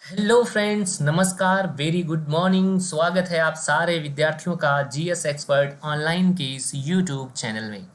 Hello friends, नमस्कार, very good morning. स्वागत है आप सारे विद्यार्थियों का जीएस एक्सपर्ट ऑनलाइन के इस यूट्यूब चैनल में।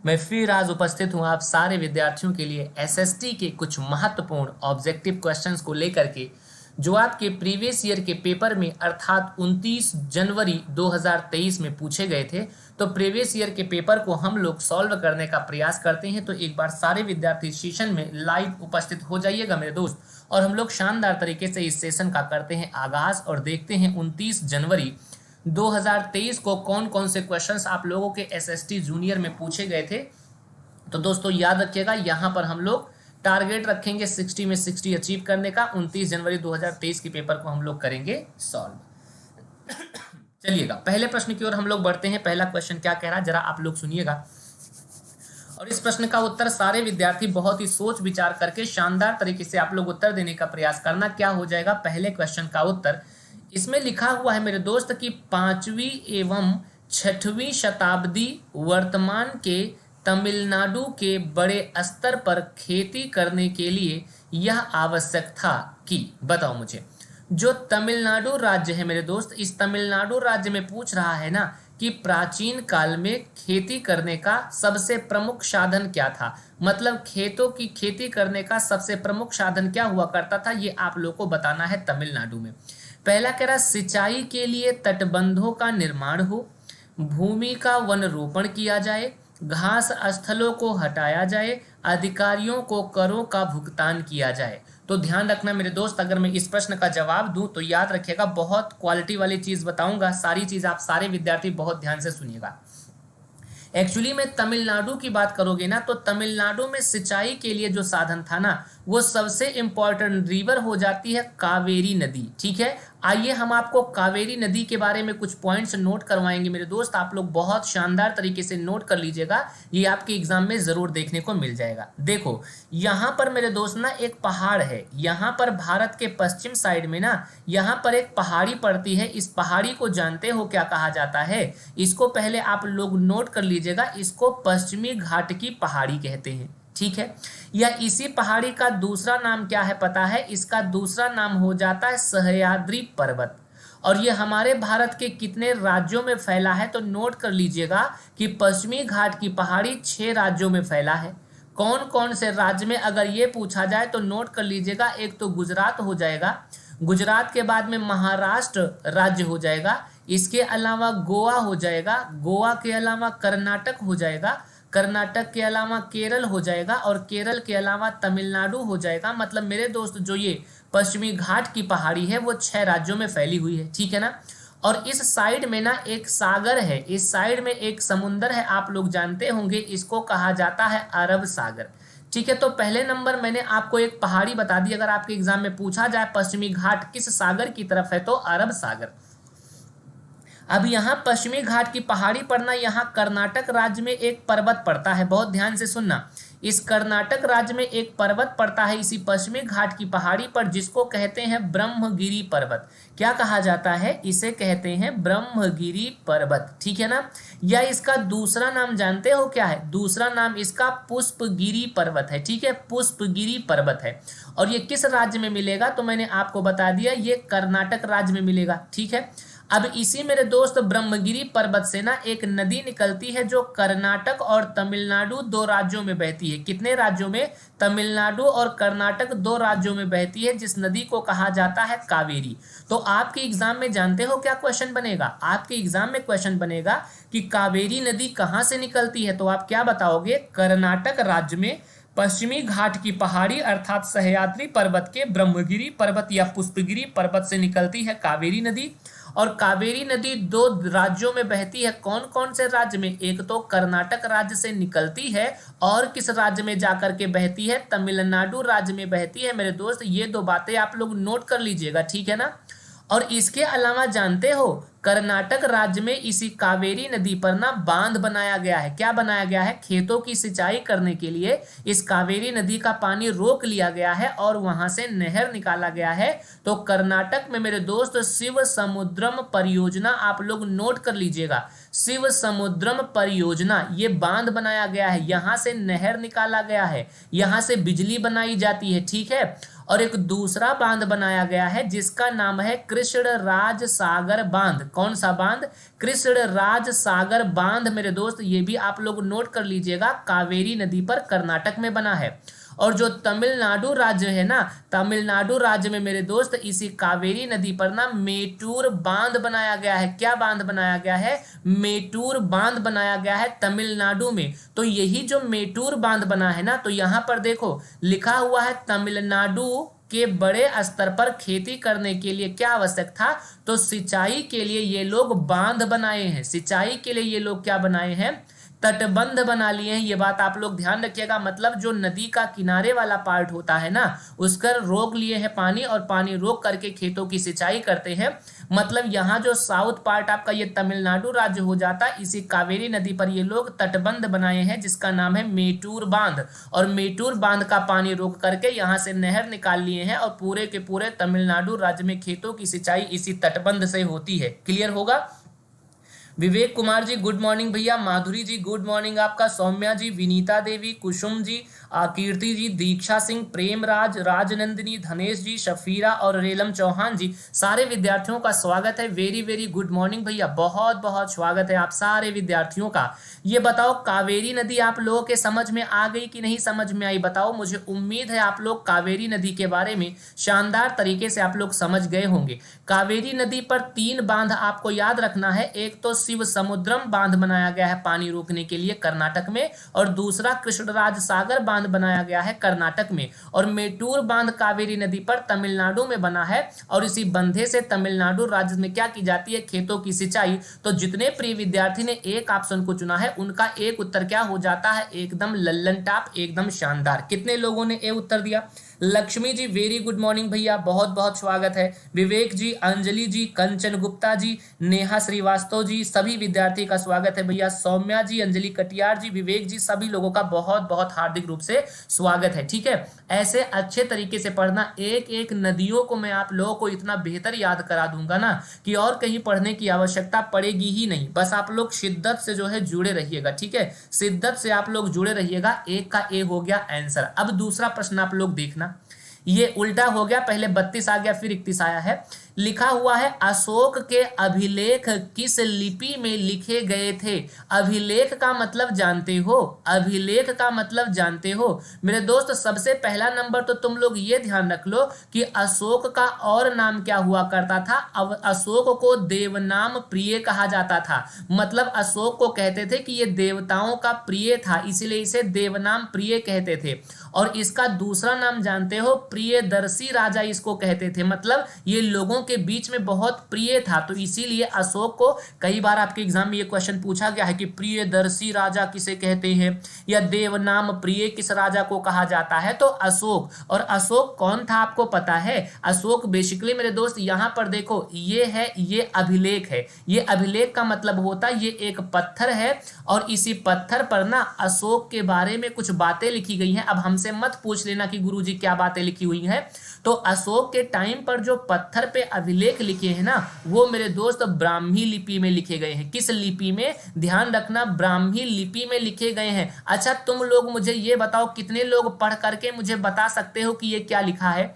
मैं फिर आज उपस्थित हूं आप सारे विद्यार्थियों के लिए एसएसटी के कुछ महत्वपूर्ण ऑब्जेक्टिव क्वेश्चंस को लेकर के, जो आपके प्रीवियस ईयर के पेपर में अर्थात 29 जनवरी 2023 में पूछे गए थे। तो प्रीवियस ईयर के पेपर को हम लोग सॉल्व करने का प्रयास करते हैं। तो एक बार सारे विद्यार्थी सेशन में लाइव उपस्थित हो जाइएगा मेरे दोस्त, और हम लोग शानदार तरीके से इस सेशन का करते हैं आगाज और देखते हैं 29 जनवरी 2023 को कौन कौन से क्वेश्चंस आप लोगों के एसएसटी जूनियर में पूछे गए थे। तो दोस्तों याद रखिएगा, यहाँ पर हम लोग टारगेट रखेंगे 60 में 60 अचीव करने का। 29 जनवरी 2023 के पेपर को हम लोग करेंगे सॉल्व। चलिएगा पहले प्रश्न की ओर हम लोग बढ़ते हैं। पहला क्वेश्चन क्या कह रहा है जरा आप लोग सुनिएगा, और इस प्रश्न का उत्तर सारे विद्यार्थी बहुत ही सोच विचार करके शानदार तरीके से आप लोग उत्तर देने का प्रयास करना। क्या हो जाएगा पहले क्वेश्चन का उत्तर? इसमें लिखा हुआ है मेरे दोस्त कि 5वीं एवं 6वीं शताब्दी वर्तमान के तमिलनाडु के बड़े स्तर पर खेती करने के लिए यह आवश्यक था कि, बताओ मुझे, जो तमिलनाडु राज्य है मेरे दोस्त, इस तमिलनाडु राज्य में पूछ रहा है ना कि प्राचीन काल में खेती करने का सबसे प्रमुख साधन क्या था। मतलब खेतों की खेती करने का सबसे प्रमुख साधन क्या हुआ करता था, ये आप लोग को बताना है तमिलनाडु में। पहला कह रहा सिंचाई के लिए तटबंधों का निर्माण हो, भूमि का वन रोपण किया जाए, घास स्थलों को हटाया जाए, अधिकारियों को करों का भुगतान किया जाए। तो ध्यान रखना मेरे दोस्त, अगर मैं इस प्रश्न का जवाब दूं तो याद रखिएगा, बहुत क्वालिटी वाली चीज बताऊंगा। सारी चीज आप सारे विद्यार्थी बहुत ध्यान से सुनिएगा। एक्चुअली में तमिलनाडु की बात करोगे ना, तो तमिलनाडु में सिंचाई के लिए जो साधन था ना, वो सबसे इंपॉर्टेंट रिवर हो जाती है कावेरी नदी। ठीक है, आइए हम आपको कावेरी नदी के बारे में कुछ पॉइंट्स नोट करवाएंगे मेरे दोस्त। आप लोग बहुत शानदार तरीके से नोट कर लीजिएगा, ये आपके एग्जाम में जरूर देखने को मिल जाएगा। देखो यहाँ पर मेरे दोस्त ना एक पहाड़ है, यहाँ पर भारत के पश्चिम साइड में ना यहाँ पर एक पहाड़ी पड़ती है। इस पहाड़ी को जानते हो क्या कहा जाता है? इसको पहले आप लोग नोट कर लीजिएगा, इसको पश्चिमी घाट की पहाड़ी कहते हैं। ठीक है, या इसी पहाड़ी का दूसरा नाम क्या है पता है? इसका दूसरा नाम हो जाता है सह्याद्री पर्वत। और ये हमारे भारत के कितने राज्यों में फैला है? तो नोट कर लीजिएगा कि पश्चिमी घाट की पहाड़ी 6 राज्यों में फैला है। कौन कौन से राज्य में, अगर ये पूछा जाए तो नोट कर लीजिएगा। एक तो गुजरात हो जाएगा, गुजरात के बाद में महाराष्ट्र राज्य हो जाएगा, इसके अलावा गोवा हो जाएगा, गोवा के अलावा कर्नाटक हो जाएगा, कर्नाटक के अलावा केरल हो जाएगा, और केरल के अलावा तमिलनाडु हो जाएगा। मतलब मेरे दोस्त जो ये पश्चिमी घाट की पहाड़ी है वो 6 राज्यों में फैली हुई है। ठीक है ना, और इस साइड में ना एक सागर है, इस साइड में एक समुंदर है, आप लोग जानते होंगे, इसको कहा जाता है अरब सागर। ठीक है, तो पहले नंबर मैंने आपको एक पहाड़ी बता दी। अगर आपके एग्जाम में पूछा जाए पश्चिमी घाट किस सागर की तरफ है, तो अरब सागर। अब यहाँ पश्चिमी घाट की पहाड़ी पर ना यहाँ कर्नाटक राज्य में एक पर्वत पड़ता है, बहुत ध्यान से सुनना। इस कर्नाटक राज्य में एक पर्वत पड़ता है इसी पश्चिमी घाट की पहाड़ी पर, जिसको कहते हैं ब्रह्मगिरी पर्वत। क्या कहा जाता है? इसे कहते हैं ब्रह्मगिरी पर्वत। ठीक है ना, या इसका दूसरा नाम जानते हो क्या है? दूसरा नाम इसका पुष्पगिरी पर्वत है। ठीक है, पुष्पगिरी पर्वत है। और ये किस राज्य में मिलेगा? तो मैंने आपको बता दिया, ये कर्नाटक राज्य में मिलेगा। ठीक है, अब इसी मेरे दोस्त ब्रह्मगिरी पर्वत से ना एक नदी निकलती है जो कर्नाटक और तमिलनाडु 2 राज्यों में बहती है। कितने राज्यों में? तमिलनाडु और कर्नाटक 2 राज्यों में बहती है, जिस नदी को कहा जाता है कावेरी। तो आपके एग्जाम में जानते हो क्या क्वेश्चन बनेगा? आपके एग्जाम में क्वेश्चन बनेगा कि कावेरी नदी कहाँ से निकलती है, तो आप क्या बताओगे? कर्नाटक राज्य में पश्चिमी घाट की पहाड़ी अर्थात सह्याद्री पर्वत के ब्रह्मगिरी पर्वत या पुष्पगिरी पर्वत से निकलती है कावेरी नदी। और कावेरी नदी 2 राज्यों में बहती है। कौन कौन से राज्य में? एक तो कर्नाटक राज्य से निकलती है, और किस राज्य में जाकर के बहती है? तमिलनाडु राज्य में बहती है मेरे दोस्त। ये 2 बातें आप लोग नोट कर लीजिएगा। ठीक है ना, और इसके अलावा जानते हो कर्नाटक राज्य में इसी कावेरी नदी पर ना बांध बनाया गया है। क्या बनाया गया है? खेतों की सिंचाई करने के लिए इस कावेरी नदी का पानी रोक लिया गया है और वहां से नहर निकाला गया है। तो कर्नाटक में मेरे दोस्त शिव समुद्रम परियोजना, आप लोग नोट कर लीजिएगा, शिव समुद्रम परियोजना, ये बांध बनाया गया है, यहां से नहर निकाला गया है, यहां से बिजली बनाई जाती है। ठीक है, और एक दूसरा बांध बनाया गया है जिसका नाम है कृष्णराज सागर बांध। कौन सा बांध? कृष्णराज सागर बांध मेरे दोस्त, ये भी आप लोग नोट कर लीजिएगा, कावेरी नदी पर कर्नाटक में बना है। और जो तमिलनाडु राज्य है ना, तमिलनाडु राज्य में मेरे दोस्त इसी कावेरी नदी पर ना मेटूर बांध बनाया गया है। क्या बांध बनाया गया है? मेटूर बांध बनाया गया है तमिलनाडु में। तो यही जो मेटूर बांध बना है ना, तो यहाँ पर देखो लिखा हुआ है तमिलनाडु के बड़े स्तर पर खेती करने के लिए क्या आवश्यक था? तो सिंचाई के लिए ये लोग बांध बनाए हैं। सिंचाई के लिए ये लोग क्या बनाए हैं? तटबंध बना लिए हैं। ये बात आप लोग ध्यान रखिएगा, मतलब जो नदी का किनारे वाला पार्ट होता है ना, उसका रोक लिए हैं पानी, और पानी रोक करके खेतों की सिंचाई करते हैं। मतलब यहाँ जो साउथ पार्ट आपका ये तमिलनाडु राज्य हो जाता है, इसी कावेरी नदी पर ये लोग तटबंध बनाए हैं जिसका नाम है मेटूर बांध। और मेटूर बांध का पानी रोक करके यहाँ से नहर निकाल लिए हैं, और पूरे के पूरे तमिलनाडु राज्य में खेतों की सिंचाई इसी तटबंध से होती है। क्लियर होगा? विवेक कुमार जी गुड मॉर्निंग भैया। माधुरी जी गुड मॉर्निंग आपका। सौम्या जी, विनीता देवी, कुसुम जी, कीर्ति जी, दीक्षा सिंह, प्रेमराज, राजनंदिनी, धनेश जी, शफीरा और रेलम चौहान जी, सारे विद्यार्थियों का स्वागत है। वेरी वेरी गुड मॉर्निंग भैया, बहुत बहुत स्वागत है आप सारे विद्यार्थियों का। ये बताओ कावेरी नदी आप लोगों के समझ में आ गई कि नहीं समझ में आई? बताओ, मुझे उम्मीद है आप लोग कावेरी नदी के बारे में शानदार तरीके से आप लोग समझ गए होंगे। कावेरी नदी पर 3 बांध आपको याद रखना है। एक तो शिव समुद्रम बांध बनाया गया है पानी रोकने के लिए कर्नाटक में, और दूसरा कृष्णराज सागर बांध बनाया गया है कर्नाटक में, और मेटूर बांध कावेरी नदी पर तमिलनाडु में बना है। और इसी बंधे से तमिलनाडु राज्य में क्या की जाती है? खेतों की सिंचाई। तो जितने प्रिय विद्यार्थी ने एक ऑप्शन को चुना है उनका एक उत्तर क्या हो जाता है? एकदम लल्लन टाप, एकदम शानदार। कितने लोगों ने ए उत्तर दिया? Lakshmi ji very good morning भैया, बहुत बहुत स्वागत है। विवेक जी, अंजलि जी, कंचन गुप्ता जी, नेहा श्रीवास्तव जी, सभी विद्यार्थी का स्वागत है भैया। सौम्या जी, अंजलि कटियार जी, विवेक जी, सभी लोगों का बहुत बहुत हार्दिक रूप से स्वागत है। ठीक है, ऐसे अच्छे तरीके से पढ़ना। एक एक नदियों को मैं आप लोगों को इतना बेहतर याद करा दूंगा ना कि और कहीं पढ़ने की आवश्यकता पड़ेगी ही नहीं। बस आप लोग शिद्दत से जो है जुड़े रहिएगा। ठीक है, शिद्दत से आप लोग जुड़े रहिएगा। एक का ए हो गया आंसर। अब दूसरा प्रश्न आप लोग देखना, ये उल्टा हो गया, पहले 32 आ गया फिर 31 आया है। लिखा हुआ है अशोक के अभिलेख किस लिपि में लिखे गए थे? अभिलेख का मतलब जानते हो? अभिलेख का मतलब जानते हो मेरे दोस्त? सबसे पहला नंबर तो तुम लोग ये ध्यान रख लो कि अशोक का और नाम क्या हुआ करता था? अब अशोक को देवनाम प्रिय कहा जाता था। मतलब अशोक को कहते थे कि ये देवताओं का प्रिय था, इसीलिए इसे देवनाम प्रिय कहते थे। और इसका दूसरा नाम जानते हो? प्रियदर्शी राजा इसको कहते थे। मतलब ये लोगों के बीच में बहुत प्रिय था, तो इसीलिए अशोक को कई बार आपके एग्जाम में ये क्वेश्चन पूछा गया है कि प्रियदर्शी राजा किसे कहते हैं, या देवनाम प्रिय किस राजा को कहा जाता है? तो अशोक। और अशोक कौन था आपको पता है? अशोक बेसिकली मेरे दोस्त यहाँ पर देखो, ये है, ये अभिलेख है। ये अभिलेख का मतलब होता है ये एक पत्थर है, और इसी पत्थर पर ना अशोक के बारे में कुछ बातें लिखी गई हैं। अब हमसे मत पूछ लेना कि गुरुजी क्या बातें लिखी हुई हैं। तो अशोक के टाइम पर जो पत्थर पे अभिलेख लिखे हैं ना, वो मेरे दोस्त ब्राह्मी लिपि में लिखे गए हैं। किस लिपि में? ध्यान रखना, ब्राह्मी लिपि में लिखे गए हैं। अच्छा, तुम लोग मुझे ये बताओ, कितने लोग पढ़ करके मुझे बता सकते हो कि ये क्या लिखा है?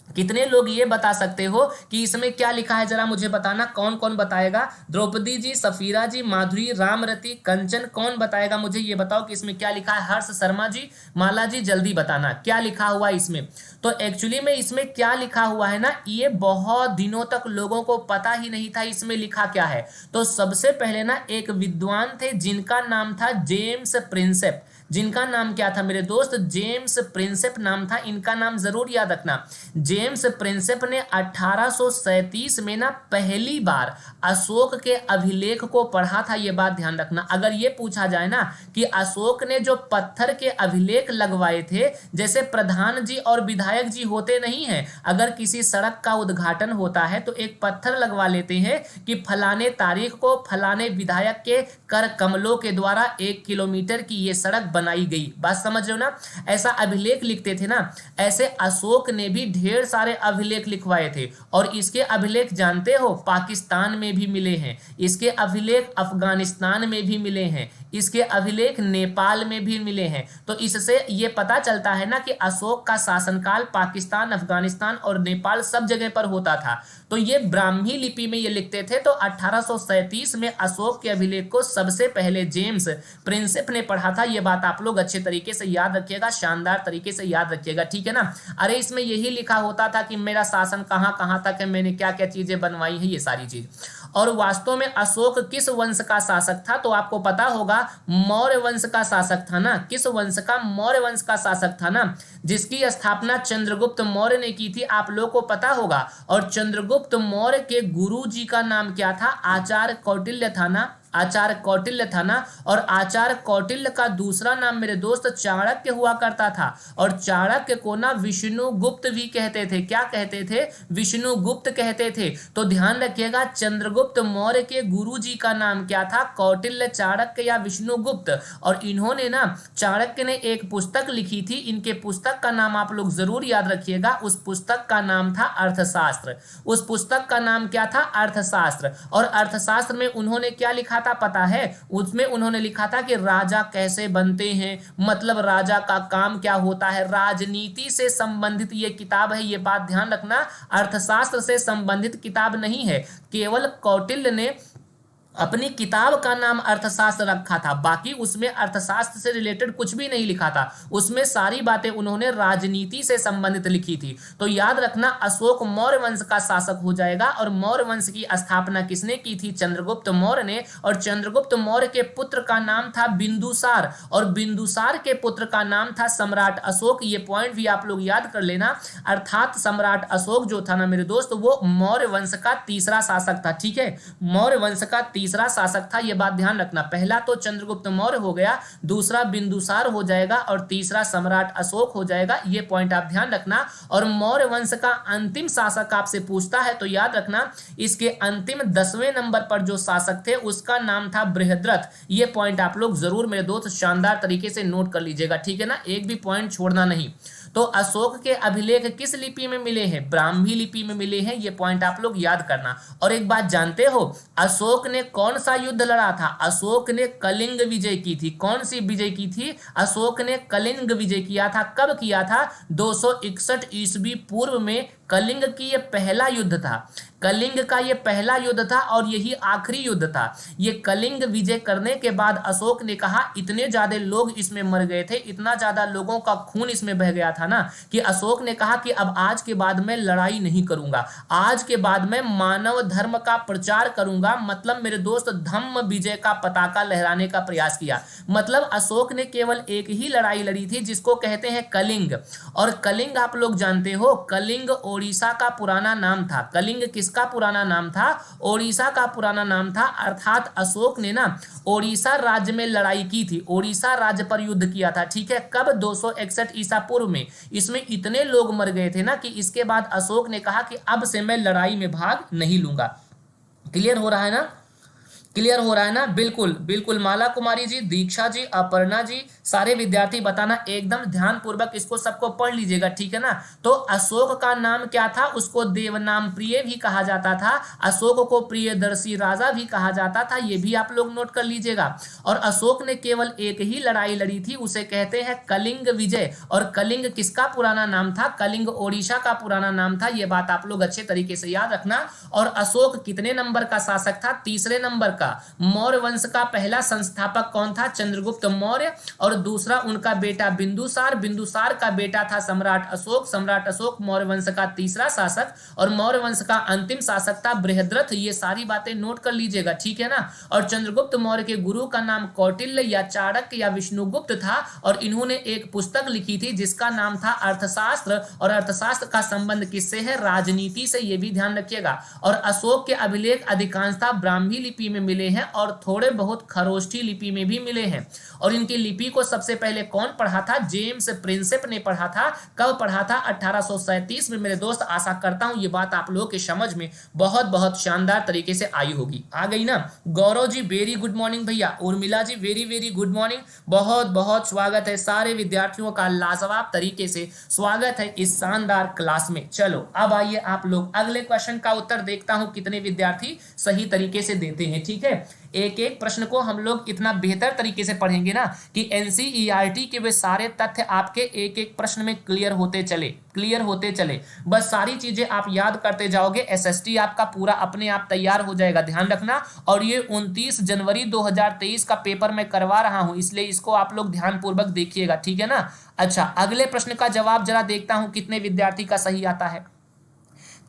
कितने लोग ये बता सकते हो कि इसमें क्या लिखा है? जरा मुझे बताना, कौन कौन बताएगा? द्रौपदी जी, सफीरा जी, माधुरी, रामरती, कंचन, कौन बताएगा मुझे? ये बताओ कि इसमें क्या लिखा है। हर्ष शर्मा जी, माला जी, जल्दी बताना क्या लिखा हुआ है इसमें। तो एक्चुअली में इसमें क्या लिखा हुआ है ना, ये बहुत दिनों तक लोगों को पता ही नहीं था इसमें लिखा क्या है। तो सबसे पहले ना एक विद्वान थे जिनका नाम था जेम्स प्रिंसेप। जिनका नाम क्या था मेरे दोस्त? जेम्स प्रिंसेप नाम था। इनका नाम जरूर याद रखना। जेम्स प्रिंसेप ने 1837 में ना पहली बार अशोक के अभिलेख को पढ़ा था। ये बात ध्यान रखना। अगर ये पूछा जाए ना कि अशोक ने जो पत्थर के अभिलेख लगवाए थे, जैसे प्रधान जी और विधायक जी होते नहीं हैं, अगर किसी सड़क का उद्घाटन होता है तो एक पत्थर लगवा लेते हैं कि फलाने तारीख को फलाने विधायक के कर कमलों के द्वारा 1 किलोमीटर की ये सड़क बनाई गई। बात समझ रहे हो ना? ऐसा अभिलेख लिखते थे ना। ऐसे अशोक ने भी ढेर सारे अभिलेख लिखवाए थे। और इसके अभिलेख जानते हो पाकिस्तान में भी मिले हैं, इसके अभिलेख अफगानिस्तान में भी मिले हैं, इसके अभिलेख नेपाल में भी मिले हैं। तो इससे ये पता चलता है ना कि अशोक का शासनकाल पाकिस्तान, अफगानिस्तान और नेपाल सब जगह पर होता था। तो ये ब्राह्मी लिपि में ये लिखते थे। तो 1837 में अशोक के अभिलेख को सबसे पहले जेम्स प्रिंसेप ने पढ़ा था। ये बात आप लोग अच्छे तरीके से याद रखिएगा, शानदार तरीके से याद रखिएगा, ठीक है ना। अरे इसमें यही लिखा होता था कि मेरा शासन कहाँ कहाँ तक है, मैंने क्या क्या चीजें बनवाई है, ये सारी चीज। और वास्तव में अशोक किस वंश का शासक था तो आपको पता होगा, मौर्य वंश का शासक था ना। किस वंश का? मौर्य वंश का शासक था ना, जिसकी स्थापना चंद्रगुप्त मौर्य ने की थी, आप लोगों को पता होगा। और चंद्रगुप्त मौर्य के गुरु जी का नाम क्या था? आचार्य कौटिल्य था ना, आचार्य कौटिल्य था ना। और आचार्य कौटिल्य का दूसरा नाम मेरे दोस्त चाणक्य हुआ करता था। और चाणक्य को ना विष्णुगुप्त भी कहते थे। क्या कहते थे? विष्णुगुप्त कहते थे। तो ध्यान रखिएगा, चंद्रगुप्त मौर्य के गुरुजी का नाम क्या था? कौटिल्य, चाणक्य या विष्णुगुप्त। और इन्होंने ना, चाणक्य ने एक पुस्तक लिखी थी, इनके पुस्तक का नाम आप लोग जरूर याद रखिएगा। उस पुस्तक का नाम था अर्थशास्त्र। उस पुस्तक का नाम क्या था? अर्थशास्त्र। और अर्थशास्त्र में उन्होंने क्या लिखा था पता है? उसमें उन्होंने लिखा था कि राजा कैसे बनते हैं, मतलब राजा का काम क्या होता है, राजनीति से संबंधित ये किताब है। ये बात ध्यान रखना, अर्थशास्त्र से संबंधित किताब नहीं है। केवल कौटिल्य ने अपनी किताब का नाम अर्थशास्त्र रखा था, बाकी उसमें अर्थशास्त्र से रिलेटेड कुछ भी नहीं लिखा था। उसमें सारी बातें उन्होंने राजनीति से संबंधित लिखी थी। तो याद रखना, अशोक मौर्य वंश का शासक हो जाएगा। और मौर्य वंश की स्थापना किसने की थी? चंद्रगुप्त मौर्य ने। और चंद्रगुप्त मौर्य के पुत्र का नाम था बिंदुसार, और बिंदुसार के पुत्र का नाम था सम्राट अशोक। ये पॉइंट भी आप लोग याद कर लेना। अर्थात सम्राट अशोक जो था ना मेरे दोस्त, वो मौर्य वंश का तीसरा शासक था, ठीक है। मौर्य वंश का तीसरा शासक था, यह बात ध्यान रखना। पहला तो चंद्रगुप्त मौर्य हो गया, दूसरा बिंदुसार हो जाएगा, और तीसरा सम्राट अशोक हो जाएगा। ये पॉइंट आप ध्यान रखना। और मौर्य वंश का अंतिम शासक आपसे पूछता है तो याद रखना, इसके अंतिम 10वें नंबर पर जो शासक थे उसका नाम था बृहद्रथ। ये पॉइंट आप लोग जरूर मेरे दोस्त शानदार तरीके से नोट कर लीजिएगा, ठीक है ना, एक भी पॉइंट छोड़ना नहीं। तो अशोक के अभिलेख किस लिपि में मिले हैं? ब्राह्मी लिपि में मिले हैं। ये पॉइंट आप लोग याद करना। और एक बात जानते हो, अशोक ने कौन सा युद्ध लड़ा था? अशोक ने कलिंग विजय की थी। कौन सी विजय की थी? अशोक ने कलिंग विजय किया था। कब किया था? 261 ईस्वी पूर्व में कलिंग की ये पहला युद्ध था। कलिंग का ये पहला युद्ध था और यही आखिरी युद्ध था। ये कलिंग विजय करने के बाद अशोक ने कहा, इतने ज्यादा लोग इसमें मर गए थे, इतना ज्यादा लोगों का खून इसमें बह गया था ना, कि अशोक ने कहा कि अब आज के बाद मैं लड़ाई नहीं करूंगा, आज के बाद मैं मानव धर्म का प्रचार करूंगा। मतलब मेरे दोस्त, धम्म विजय का पताका लहराने का प्रयास किया। मतलब अशोक ने केवल एक ही लड़ाई लड़ी थी, जिसको कहते हैं कलिंग। और कलिंग आप लोग जानते हो, कलिंग ओडिशा का पुराना नाम था। कलिंग किसका पुराना नाम था? ओडिशा का पुराना नाम था। अर्थात अशोक ने ना ओडिशा राज्य में लड़ाई की थी, ओडिशा राज्य पर युद्ध किया था, ठीक है। कब? 261 ईसा पूर्व में। इसमें इतने लोग मर गए थे ना कि इसके बाद अशोक ने कहा कि अब से मैं लड़ाई में भाग नहीं लूंगा। क्लियर हो रहा है ना? क्लियर हो रहा है ना? बिल्कुल बिल्कुल। माला कुमारी जी, दीक्षा जी, अपर्णा जी, सारे विद्यार्थी बताना, एकदम ध्यान पूर्वक इसको सबको पढ़ लीजिएगा, ठीक है ना। तो अशोक का नाम क्या था? उसको देवनाम प्रिय भी कहा जाता था, अशोक को प्रियदर्शी राजा भी कहा जाता था। ये भी आप लोग नोट कर लीजिएगा। और अशोक ने केवल एक ही लड़ाई लड़ी थी, उसे कहते हैं कलिंग विजय। और कलिंग किसका पुराना नाम था? कलिंग ओडिशा का पुराना नाम था। ये बात आप लोग अच्छे तरीके से याद रखना। और अशोक कितने नंबर का शासक था? तीसरे नंबर का। मौर्य वंश का पहला संस्थापक कौन था? चंद्रगुप्त मौर्य। और दूसरा उनका बेटा बिंदुसार, बिंदुसार का बेटा था सम्राट अशोक, सम्राट अशोक मौर्य वंश का तीसरा शासक। और मौर्य वंश का अंतिम शासक था बृहद्रथ। ये सारी बातें नोट कर लीजिएगा, ठीक है ना। और चंद्रगुप्त मौर्य के गुरु का नाम कौटिल्य या चाणक्य या विष्णुगुप्त था। और इन्होंने एक पुस्तक लिखी थी जिसका नाम था अर्थशास्त्र। और अर्थशास्त्र का संबंध किससे है? राजनीति से, ये भी ध्यान रखिएगा। और अशोक के अभिलेख अधिकांशतः ब्राह्मी लिपि में मिले मिले हैं और थोड़े बहुत खरोष्ठी लिपि में भी मिले हैं। और इनकी लिपि को सबसे पहले कौन पढ़ा था? जेम्स प्रिंसेप ने पढ़ा था। कब पढ़ा था? 1837 में मेरे दोस्त। आशा करता हूं ये बात आप लोगों के समझ में बहुत बहुत शानदार तरीके से आई होगी। आ गई ना? Gaurav ji very good morning भैया। Urmila ji very very good morning. बहुत बहुत स्वागत है सारे विद्यार्थियों का, लाजवाब तरीके से स्वागत है इस शानदार क्लास में। चलो अब आइए आप लोग अगले क्वेश्चन का उत्तर देखता हूं कितने विद्यार्थी सही तरीके से देते हैं। ठीक है, एक एक प्रश्न को हम लोग इतना बेहतर तरीके से पढ़ेंगे ना कि एनसीईआरटी के वे सारे तथ्य आपके एक एक प्रश्न में क्लियर होते चले। बस सारी चीजें आप याद करते जाओगे, एसएसटी आपका पूरा अपने आप तैयार हो जाएगा। ध्यान रखना। और ये 29 जनवरी 2023 का पेपर मैं करवा रहा हूं, इसलिए इसको आप लोग ध्यानपूर्वक देखिएगा। ठीक है ना? अच्छा, अगले प्रश्न का जवाब जरा देखता हूं कितने विद्यार्थी का सही आता है।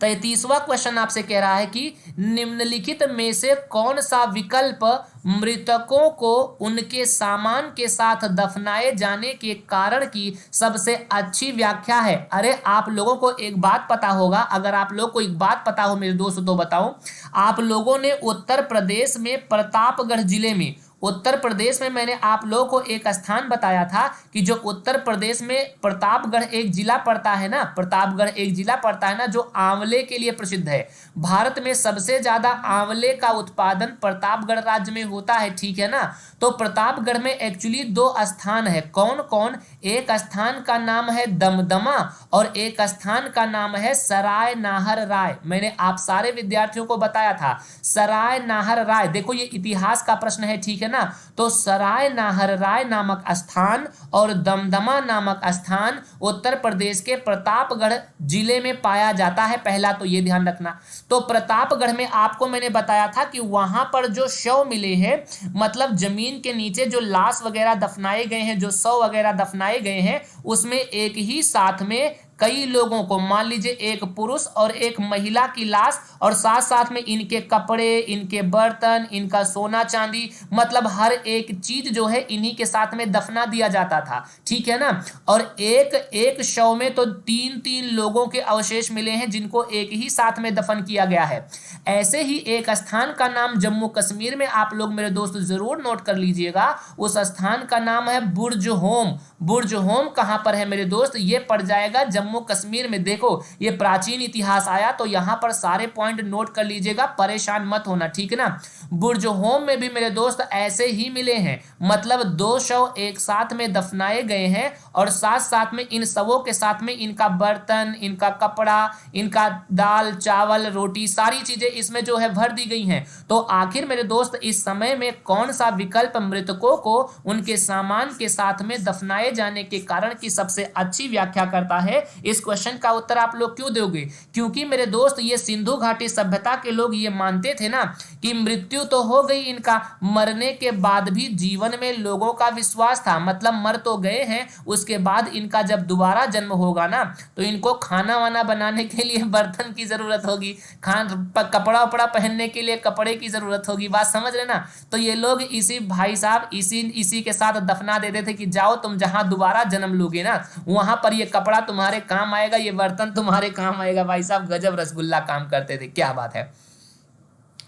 33वां क्वेश्चन आपसे कह रहा है कि निम्नलिखित में से कौन सा विकल्प मृतकों को उनके सामान के साथ दफनाए जाने के कारण की सबसे अच्छी व्याख्या है? अरे आप लोगों को एक बात पता होगा, अगर आप लोग को एक बात पता हो मेरे दोस्तों तो बताओ। आप लोगों ने उत्तर प्रदेश में प्रतापगढ़ जिले में, उत्तर प्रदेश में मैंने आप लोगों को एक स्थान बताया था कि जो उत्तर प्रदेश में प्रतापगढ़ एक जिला पड़ता है ना, प्रतापगढ़ एक जिला पड़ता है ना जो आंवले के लिए प्रसिद्ध है। भारत में सबसे ज्यादा आंवले का उत्पादन प्रतापगढ़ राज्य में होता है। ठीक है ना? तो प्रतापगढ़ में एक्चुअली दो स्थान है। कौन कौन? एक स्थान का नाम है दमदमा और एक स्थान का नाम है सराय नाहर राय। मैंने आप सारे विद्यार्थियों को बताया था सराय नाहर राय। देखो ये इतिहास का प्रश्न है। ठीक है ना? तो सराय नाहर राय नामक स्थान और दमदमा नामक स्थान उत्तर प्रदेश के प्रतापगढ़ जिले में पाया जाता है। पहला तो ये ध्यान रखना। तो प्रतापगढ़ में आपको मैंने बताया था कि वहां पर जो शव मिले हैं, मतलब जमीन के नीचे जो लाश वगैरह दफनाए गए हैं, जो शव वगैरह दफनाए गए हैं, उसमें एक ही साथ में कई लोगों को, मान लीजिए एक पुरुष और एक महिला की लाश, और साथ साथ में इनके कपड़े, इनके बर्तन, इनका सोना चांदी, मतलब हर एक चीज जो है इन्हीं के साथ में दफना दिया जाता था। ठीक है ना? और एक एक शव में तो तीन तीन लोगों के अवशेष मिले हैं जिनको एक ही साथ में दफन किया गया है। ऐसे ही एक स्थान का नाम जम्मू कश्मीर में आप लोग मेरे दोस्त जरूर नोट कर लीजिएगा। उस स्थान का नाम है बुर्ज होम। बुर्ज होम कहां पर है मेरे दोस्त? ये पड़ जाएगा जम्मू कश्मीर में। देखो ये प्राचीन इतिहास आया तो यहां पर सारे पॉइंट नोट कर लीजिएगा, परेशान मत होना। ठीक है ना? बुर्ज होम में भी मेरे दोस्त ऐसे ही मिले हैं, मतलब दो शव एक साथ में दफनाए गए हैं और साथ साथ में इन शवों के साथ में इनका बर्तन, इनका कपड़ा, इनका दाल चावल रोटी, सारी चीजें इसमें जो है भर दी गई हैं। तो आखिर मेरे दोस्त इस समय में कौन सा विकल्प मृतकों को उनके सामान के साथ में दफनाए जाने के कारण की सबसे अच्छी व्याख्या करता है? इस क्वेश्चन का उत्तर आप लोग क्यों दोगे? क्योंकि मेरे दोस्त ये सिंधु घाटी सभ्यता के लोग ये मानते थे ना कि मृत्यु तो हो गई इनका, मरने के बाद भी जीवन में लोगों का विश्वास था, मतलब मर तो गए हैं, उसके बाद इनका जब दोबारा जन्म होगा ना तो इनको खाना वाना बनाने के लिए बर्तन की जरूरत होगी, कपड़ा उपड़ा पहनने के लिए कपड़े की जरूरत होगी। बात समझ रहे ना? तो ये लोग इसी भाई साहब इसी के साथ दफना देते थे कि जाओ तुम जहां दोबारा जन्म लोगे ना वहां पर ये कपड़ा तुम्हारे काम आएगा, ये बर्तन तुम्हारे काम आएगा। भाई साहब गजब रसगुल्ला काम करते थे, क्या बात है।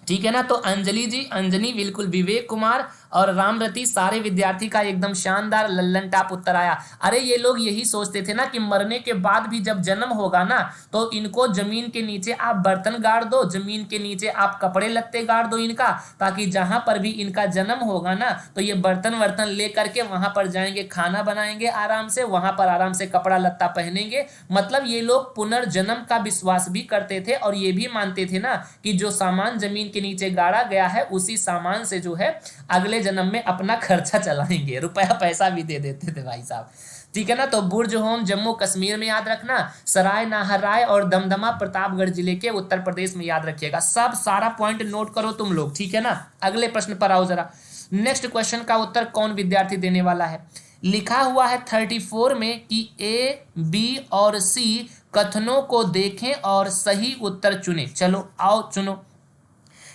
ठीक है ना? तो अंजलि जी, अंजनी बिल्कुल, विवेक कुमार और रामरती, सारे विद्यार्थी का एकदम शानदार लल्लन टाप उत्तर आया। अरे ये लोग यही सोचते थे ना कि मरने के बाद भी जब जन्म होगा ना तो इनको जमीन के नीचे आप बर्तन गाड़ दो, जमीन के नीचे आप कपड़े लत्ते गाड़ दो इनका, ताकि जहां पर भी इनका जन्म होगा ना तो ये बर्तन वर्तन ले करके वहां पर जाएंगे, खाना बनाएंगे आराम से, वहां पर आराम से कपड़ा लत्ता पहनेंगे। मतलब ये लोग पुनर्जन्म का विश्वास भी करते थे और ये भी मानते थे ना कि जो सामान जमीन के नीचे गाड़ा गया है उसी सामान से जो है अगले जन्म में अपना खर्चा चलाएंगे, रुपया पैसा भी दे देते थे भाई साहब। ठीक है ना? तो बुर्ज होम जम्मू कश्मीर में याद रखना, सराय नाहर राय और दमदमा प्रतापगढ़ जिले के उत्तर प्रदेश में याद रखिएगा। सब सारा पॉइंट नोट करो तुम लोग। ठीक है ना? अगले प्रश्न पर आओ जरा। नेक्स्ट क्वेश्चन का उत्तर कौन विद्यार्थी देने वाला है? लिखा हुआ है 34 में कि ए, बी और सी कथनों को देखें और सही उत्तर चुने। चलो आओ चुनो।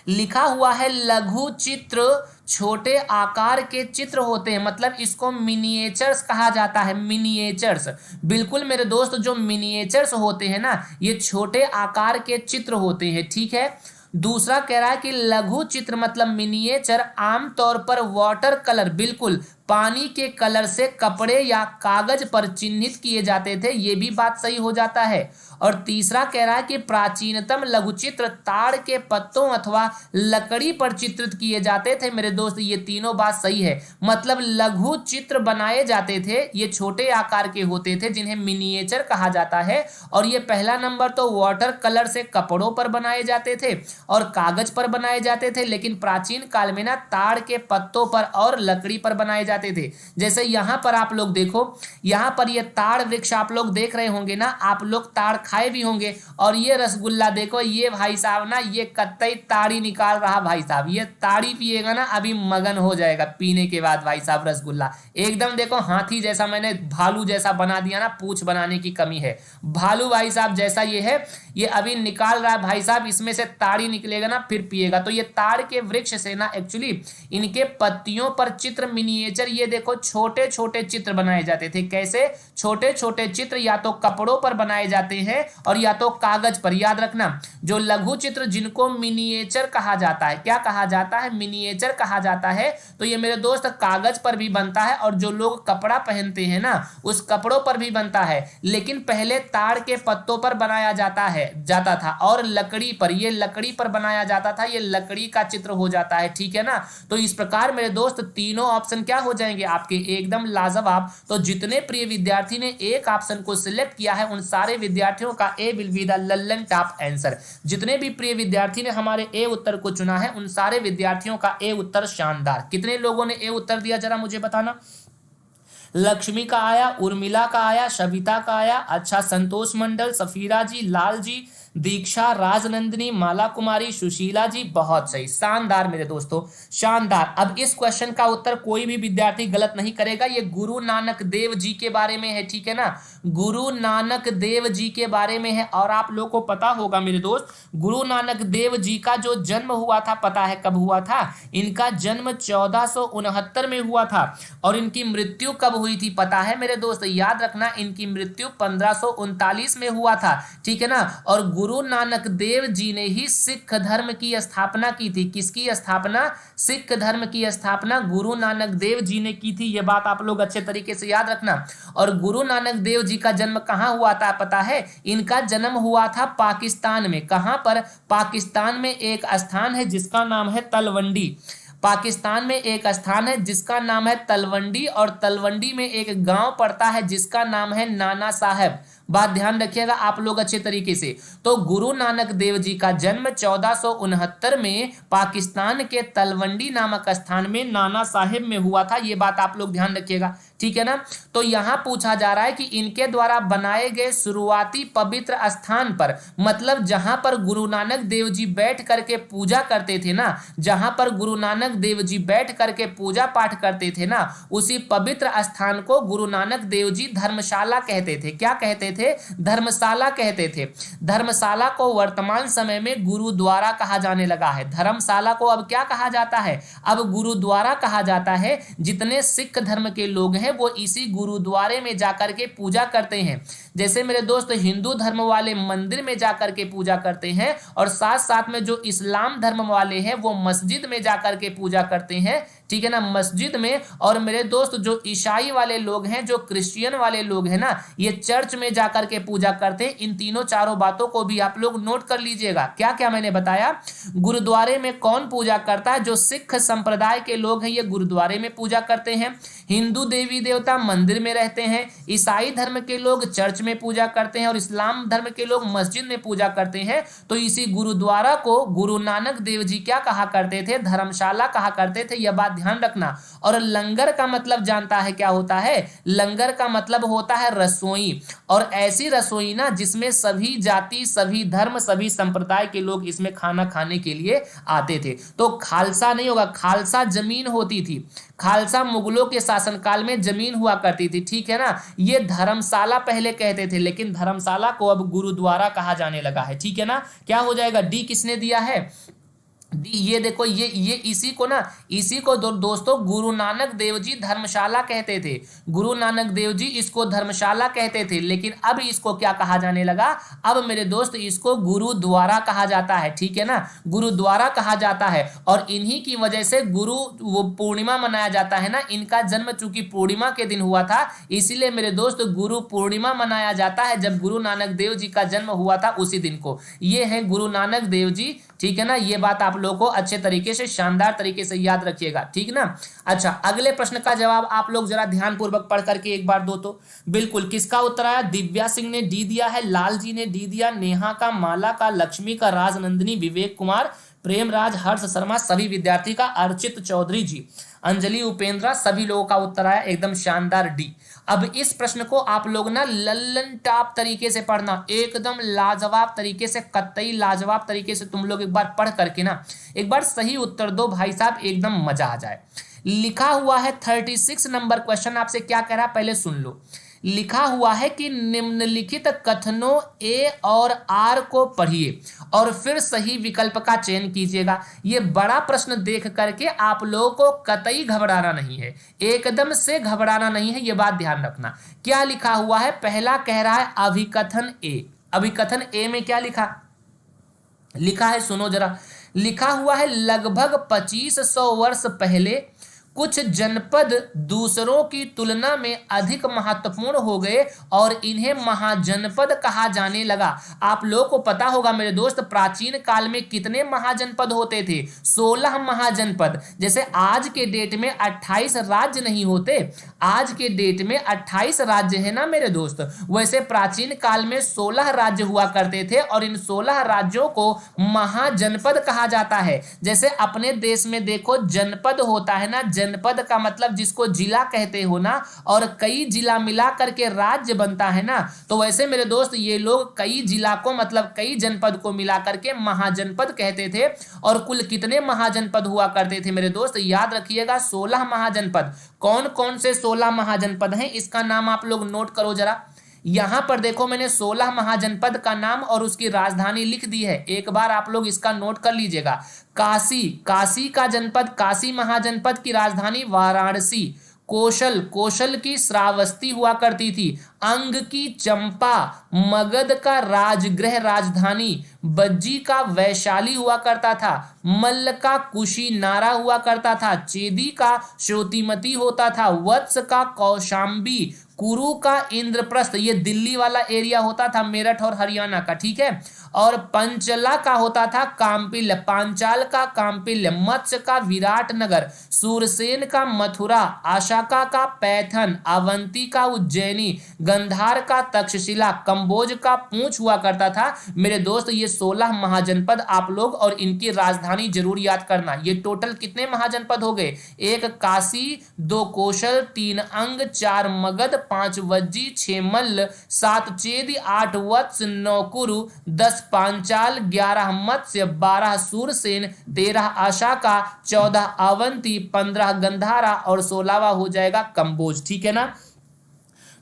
लिखा हुआ है लघु चित्र छोटे आकार के चित्र होते हैं, मतलब इसको मिनिएचर्स कहा जाता है। मिनिएचर्स, बिल्कुल मेरे दोस्त, जो मिनिएचर्स होते हैं ना ये छोटे आकार के चित्र होते हैं। ठीक है? दूसरा कह रहा है कि लघु चित्र मतलब मिनिएचर आमतौर पर वाटर कलर, बिल्कुल पानी के कलर से कपड़े या कागज पर चिन्हित किए जाते थे, ये भी बात सही हो जाता है। और तीसरा कह रहा है कि प्राचीनतम लघुचित्र ताड़ के पत्तों अथवा लकड़ी पर चित्रित किए जाते थे। मेरे दोस्त ये तीनों बात सही है, मतलब लघु चित्र बनाए जाते थे, ये छोटे आकार के होते थे जिन्हें मिनिएचर कहा जाता है। और ये पहला नंबर तो वाटर कलर से कपड़ों पर बनाए जाते थे और कागज पर बनाए जाते थे, लेकिन प्राचीन काल में ना ताड़ के पत्तों पर और लकड़ी पर बनाए जाते थे। जैसे यहाँ पर आप लोग देखो, यहाँ पर ये ताड़ वृक्ष आप लोग देख रहे होंगे ना, आप लोग ताड़ खाए भी होंगे। और ये रसगुल्ला देखो, ये भाई साहब ना ये कतई ताड़ी निकाल रहा भाई साहब, ये ताड़ी पिएगा ना अभी मगन हो जाएगा पीने के बाद भाई साहब रसगुल्ला। एकदम देखो हाथी जैसा, मैंने भालू जैसा बना दिया ना, पूछ बनाने की कमी है, भालू भाई साहब जैसा ये है, ये अभी निकाल रहा है भाई साहब, इसमें से ताड़ी निकलेगा ना फिर पिएगा। तो ये ताड़ के वृक्ष से ना एक्चुअली इनके पत्तियों पर चित्र मिनिएचर, ये देखो छोटे छोटे चित्र बनाए जाते थे। कैसे छोटे छोटे चित्र? या तो कपड़ों पर बनाए जाते हैं और या तो कागज पर। याद रखना, जो लघु चित्र जिनको मिनिएचर कहा जाता है, क्या कहा जाता है? मिनिएचर कहा जाता है। तो ये मेरे दोस्त कागज पर भी बनता है और जो लोग कपड़ा पहनते हैं ना उस कपड़ों पर भी बनता है, लेकिन पहले ताड़ के पत्तों पर बनाया जाता था और लकड़ी पर, ये लकड़ी पर बनाया जाता था, ये लकड़ी का चित्र हो जाता है। ठीक है ना? तो इस प्रकार मेरे दोस्त तीनों ऑप्शन क्या हो जाएंगे आपके? एकदम लाजवाब। तो जितने प्रिय विद्यार्थी ने एक ऑप्शन को सिलेक्ट किया है उन सारे विद्यार्थियों का ए विल बी द लल्लन टॉप आंसर। जितने भी प्रिय विद्यार्थी ने हमारे ए उत्तर को चुना है उन सारे विद्यार्थियों का ए उत्तर शानदार। कितने लोगों ने ए उत्तर दिया जरा मुझे बताना। लक्ष्मी का आया, उर्मिला का आया, सविता का आया, अच्छा संतोष मंडल, सफीरा जी, लाल जी, दीक्षा, राजनंदिनी, माला कुमारी, सुशीला जी, बहुत सही, शानदार मेरे दोस्तों, शानदार। अब इस क्वेश्चन का उत्तर कोई भी विद्यार्थी गलत नहीं करेगा। ये गुरु नानक देव जी के बारे में है, ठीक है ना? गुरु नानक देव जी के बारे में है। और आप लोग को पता होगा मेरे दोस्त, गुरु नानक देव जी का जो जन्म हुआ था, पता है कब हुआ था? इनका जन्म 1469 में हुआ था। और इनकी मृत्यु कब हुई थी पता है मेरे दोस्त? याद रखना, इनकी मृत्यु 1539 में हुआ था, ठीक है ना? और गुरु नानक देव जी ने ही सिख धर्म की स्थापना की थी। किसकी स्थापना? सिख धर्म की स्थापना गुरु नानक देव जी ने की थी। यह बात आप लोग अच्छे तरीके से याद रखना। और गुरु नानक देव जी का जन्म कहां हुआ था पता है? इनका जन्म हुआ था पाकिस्तान में। कहां पर? पाकिस्तान में एक स्थान है जिसका नाम है तलवंडी। पाकिस्तान में एक स्थान है जिसका नाम है तलवंडी, और तलवंडी में एक गांव पड़ता है जिसका नाम है नाना साहेब। बात ध्यान रखिएगा आप लोग अच्छे तरीके से। तो गुरु नानक देव जी का जन्म 1469 में पाकिस्तान के तलवंडी नामक स्थान में नाना साहेब में हुआ था। ये बात आप लोग ध्यान रखिएगा, ठीक है ना? तो यहां पूछा जा रहा है कि इनके द्वारा बनाए गए शुरुआती पवित्र स्थान पर, मतलब जहां पर गुरु नानक देव जी बैठ करके पूजा करते थे ना, जहां पर गुरु नानक देव जी बैठ करके पूजा पाठ करते थे ना, उसी पवित्र स्थान को गुरु नानक देव जी धर्मशाला कहते थे। क्या कहते थे? धर्मशाला कहते थे। धर्मशाला को वर्तमान समय में गुरुद्वारा कहा जाने लगा है। धर्मशाला को अब क्या कहा जाता है? अब गुरुद्वारा कहा जाता है। जितने सिख धर्म के लोग हैं वो इसी गुरुद्वारे में जाकर के पूजा करते हैं। जैसे मेरे दोस्त हिंदू धर्म वाले मंदिर में जाकर के पूजा करते हैं, और साथ साथ में जो इस्लाम धर्म वाले हैं वो मस्जिद में जाकर के पूजा करते हैं, ठीक है ना? मस्जिद में। और मेरे दोस्त जो ईसाई वाले लोग हैं, जो क्रिश्चियन वाले लोग हैं ना, ये चर्च में जाकर के पूजा करते हैं। इन तीनों चारों बातों को भी आप लोग नोट कर लीजिएगा। क्या क्या मैंने बताया? गुरुद्वारे में कौन पूजा करता है? जो सिख संप्रदाय के लोग हैं ये गुरुद्वारे में पूजा करते हैं। हिंदू देवी देवता मंदिर में रहते हैं, ईसाई धर्म के लोग चर्च में पूजा करते हैं, और इस्लाम धर्म के लोग मस्जिद में पूजा करते हैं। तो इसी गुरुद्वारा को गुरु नानक देव जी क्या कहा करते थे? धर्मशाला कहा करते थे। यह बात ध्यान रखना। और लंगर का मतलब जानता है क्या होता है? लंगर का मतलब होता है रसोई, और ऐसी रसोई ना जिसमें सभी जाति, सभी धर्म, सभी संप्रदाय के लोग इसमें खाना खाने के लिए आते थे। तो खालसा नहीं होगा, खालसा जमीन होती थी। खालसा मुगलों के शासनकाल में जमीन हुआ करती थी, ठीक है ना? ये धर्मशाला पहले कहते थे, लेकिन धर्मशाला को अब गुरुद्वारा कहा जाने लगा है, ठीक है ना? क्या हो जाएगा? डी किसने दिया है? ये देखो, ये इसी को ना, इसी को दोस्तों गुरु नानक देव जी धर्मशाला कहते थे। गुरु नानक देव जी इसको धर्मशाला कहते थे, लेकिन अब इसको क्या कहा जाने लगा? अब मेरे दोस्त इसको गुरुद्वारा कहा जाता है, ठीक है ना, गुरुद्वारा कहा जाता है। और इन्हीं की वजह से गुरु वो पूर्णिमा मनाया जाता है ना, इनका जन्म चूंकि पूर्णिमा के दिन हुआ था, इसीलिए मेरे दोस्त गुरु पूर्णिमा मनाया जाता है। जब गुरु नानक देव जी का जन्म हुआ था उसी दिन को। ये है गुरु नानक देव जी, ठीक है ना। ये बात आप लोगों को अच्छे तरीके से, शानदार तरीके से याद रखिएगा, ठीक ना। अच्छा, अगले प्रश्न का जवाब आप लोग जरा ध्यानपूर्वक पढ़ करके एक बार दो तो। बिल्कुल, किसका उत्तर आया? दिव्या सिंह ने डी दिया है, लाल जी ने डी दिया, नेहा का, माला का, लक्ष्मी का, राजनंदिनी, विवेक कुमार, प्रेमराज, हर्ष शर्मा, सभी विद्यार्थी का, अर्चित चौधरी जी, अंजलि, उपेंद्रा, सभी लोगों का उत्तर आया एकदम शानदार डी। अब इस प्रश्न को आप लोग ना लल्लन टाप तरीके से पढ़ना, एकदम लाजवाब तरीके से, कतई लाजवाब तरीके से तुम लोग एक बार पढ़ करके ना एक बार सही उत्तर दो भाई साहब, एकदम मजा आ जाए। लिखा हुआ है 36 नंबर क्वेश्चन, आपसे क्या कह रहा है पहले सुन लो। लिखा हुआ है कि निम्नलिखित कथनों ए और आर को पढ़िए और फिर सही विकल्प का चयन कीजिएगा। ये बड़ा प्रश्न देख करके आप लोगों को कतई घबराना नहीं है, एकदम से घबराना नहीं है, ये बात ध्यान रखना। क्या लिखा हुआ है? पहला कह रहा है अभिकथन ए। अभिकथन ए में क्या लिखा लिखा है सुनो जरा। लिखा हुआ है लगभग 2500 वर्ष पहले कुछ जनपद दूसरों की तुलना में अधिक महत्वपूर्ण हो गए और इन्हें महाजनपद कहा जाने लगा। आप लोगों को पता होगा मेरे दोस्त, प्राचीन काल में कितने महाजनपद होते थे? 16 महाजनपद। जैसे आज के डेट में 28 राज्य नहीं होते, आज के डेट में 28 राज्य है ना मेरे दोस्त, वैसे प्राचीन काल में 16 राज्य हुआ करते थे और इन 16 राज्यों को महाजनपद कहा जाता है। जैसे अपने देश में देखो जनपद होता है ना, जनपद का मतलब जिसको जिला कहते हो ना, और कई जिला मिला करके राज्य बनता है ना, तो वैसे मेरे दोस्त ये लोग कई जिला को मतलब कई जनपद को मिला करके महाजनपद कहते थे। और कुल कितने महाजनपद हुआ करते थे मेरे दोस्त? याद रखिएगा 16 महाजनपद। कौन कौन से 16 महाजनपद हैं इसका नाम आप लोग नोट करो जरा। यहां पर देखो मैंने 16 महाजनपद का नाम और उसकी राजधानी लिख दी है, एक बार आप लोग इसका नोट कर लीजिएगा। काशी, काशी का जनपद, काशी महाजनपद की राजधानी वाराणसी। कौशल, कौशल की श्रावस्ती हुआ करती थी। अंग की चंपा, मगध का राजगृह राजधानी। बज्जी का वैशाली हुआ करता था। मल्ल का कुशीनारा हुआ करता था। चेदी का श्रोतिमती होता था। वत्स का कौशाम्बी। कुरु का इंद्रप्रस्थ, ये दिल्ली वाला एरिया होता था, मेरठ और हरियाणा का, ठीक है। और पंचला का होता था काम्पिल्य, पांचाल का काम्पिल्य। मत्स्य का विराटनगर। सूरसेन का मथुरा। आशाका का पैथन। अवंती का उज्जैनी। गंधार का तक्षशिला। कंबोज का पूंछ हुआ करता था। मेरे दोस्त ये 16 महाजनपद आप लोग और इनकी राजधानी जरूर याद करना। ये टोटल कितने महाजनपद हो गए? 1 काशी, 2 कौशल, 3 अंग, 4 मगध, 5 वज्जी, 6 मल्ल, 7 चेदी, 8 वत्स, 9 कुरु, 10 पांचाल, 11 मत्स्य, 12 सूरसेन, 13 आशाका, 14 अवंती, 15 गंधारा और 16वां हो जाएगा कंबोज, ठीक है ना।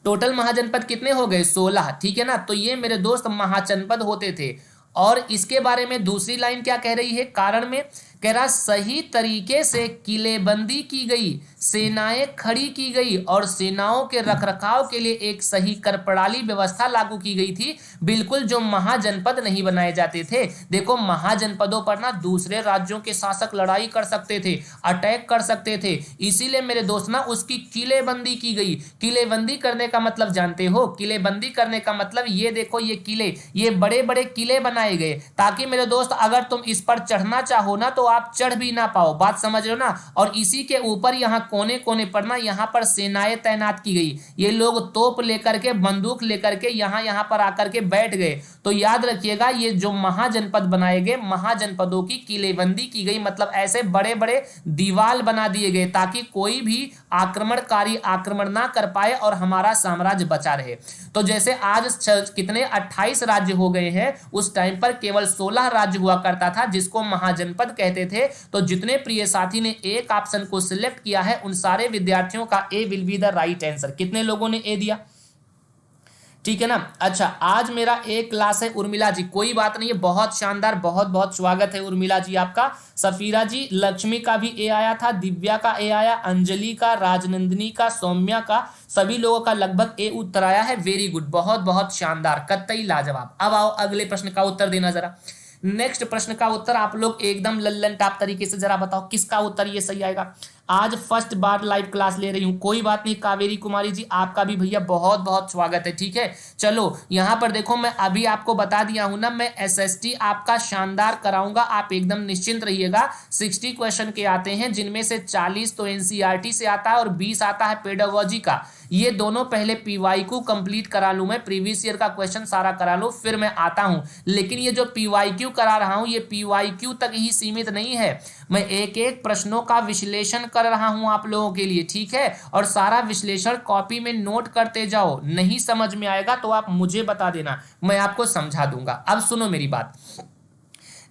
टोटल महाजनपद कितने हो गए? 16, ठीक है ना। तो ये मेरे दोस्त महाजनपद होते थे। और इसके बारे में दूसरी लाइन क्या कह रही है? कारण में कह रहा सही तरीके से किलेबंदी की गई, सेनाएं खड़ी की गई और सेनाओं के रखरखाव के लिए एक सही कर प्रणाली व्यवस्था लागू की गई थी। बिल्कुल जो महाजनपद नहीं बनाए जाते थे। देखो महाजनपदों पर ना दूसरे राज्यों के शासक लड़ाई कर सकते थे, अटैक कर सकते थे, इसीलिए मेरे दोस्त ना उसकी किलेबंदी की गई। किलेबंदी करने का मतलब जानते हो? किलेबंदी करने का मतलब ये देखो, ये किले, ये बड़े बड़े किले बनाए गए ताकि मेरे दोस्त अगर तुम इस पर चढ़ना चाहो ना तो आप चढ़ भी ना पाओ, बात समझ रहे हो ना। और इसी के ऊपर यहाँ कोने कोने पर ना यहाँ पर सेनाएं तैनात की गई। ये लोग तोप लेकर के, बंदूक लेकर के यहाँ पर आकर के बैठ गए। तो याद रखिएगा ये जो महाजनपद बनाए गए, महाजनपदों की किलेबंदी की गई, मतलब ऐसे बड़े बड़े दीवाल बना दिए गए ताकि कोई भी आक्रमणकारी आक्रमण ना कर पाए और हमारा साम्राज्य बचा रहे। तो जैसे आज कितने 28 राज्य हो गए हैं, उस टाइम पर केवल 16 राज्य हुआ करता था जिसको महाजनपद कहते थे। तो जितने प्रिय साथी ने एक ऑप्शन को सिलेक्ट किया है उन सारे विद्यार्थियों का A will be the right answer. कितने लोगों ने ए दिया? ठीक है ना। अच्छा, आज मेरा एक क्लास है उर्मिला जी, कोई बात नहीं है, बहुत शानदार, बहुत बहुत स्वागत है उर्मिला जी आपका। सफीरा जी, लक्ष्मी का भी ए आया था, दिव्या का ए आया, अंजलि का, राजनंदिनी का, सौम्या का, सभी लोगों का लगभग ए उत्तर आया है। वेरी गुड, बहुत बहुत शानदार, कतई लाजवाब। अब आओ अगले प्रश्न का उत्तर देना जरा। नेक्स्ट प्रश्न का उत्तर आप लोग एकदम लल्लन टाप तरीके से जरा बताओ किसका उत्तर ये सही आएगा। आज फर्स्ट बार लाइव क्लास ले रही हूं, कोई बात नहीं। कावेरी कुमारी जी, आपका भी भैया बहुत बहुत स्वागत है। ठीक है, चलो यहां पर देखो, मैं अभी आपको बता दिया हूं ना, मैं एसएसटी आपका शानदार कराऊंगा, आप एकदम निश्चिंत रहिएगा। 60 क्वेश्चन के आते हैं, जिनमें से 40 तो एनसीईआरटी से आता है और 20 आता है पेडागोजी का। ये दोनों पहले पीवाईक्यू कंप्लीट करा लूं, मैं प्रीवियस ईयर का क्वेश्चन सारा करा लूं, फिर मैं आता हूं। लेकिन ये जो पीवाईक्यू करा रहा हूं, ये पीवाईक्यू तक ही सीमित नहीं है, मैं एक एक प्रश्नों का विश्लेषण कर रहा हूं आप लोगों के लिए। ठीक है, और सारा विश्लेषण कॉपी में नोट करते जाओ, नहीं समझ में आएगा तो आप मुझे बता देना, मैं आपको समझा दूंगा। अब सुनो मेरी बात,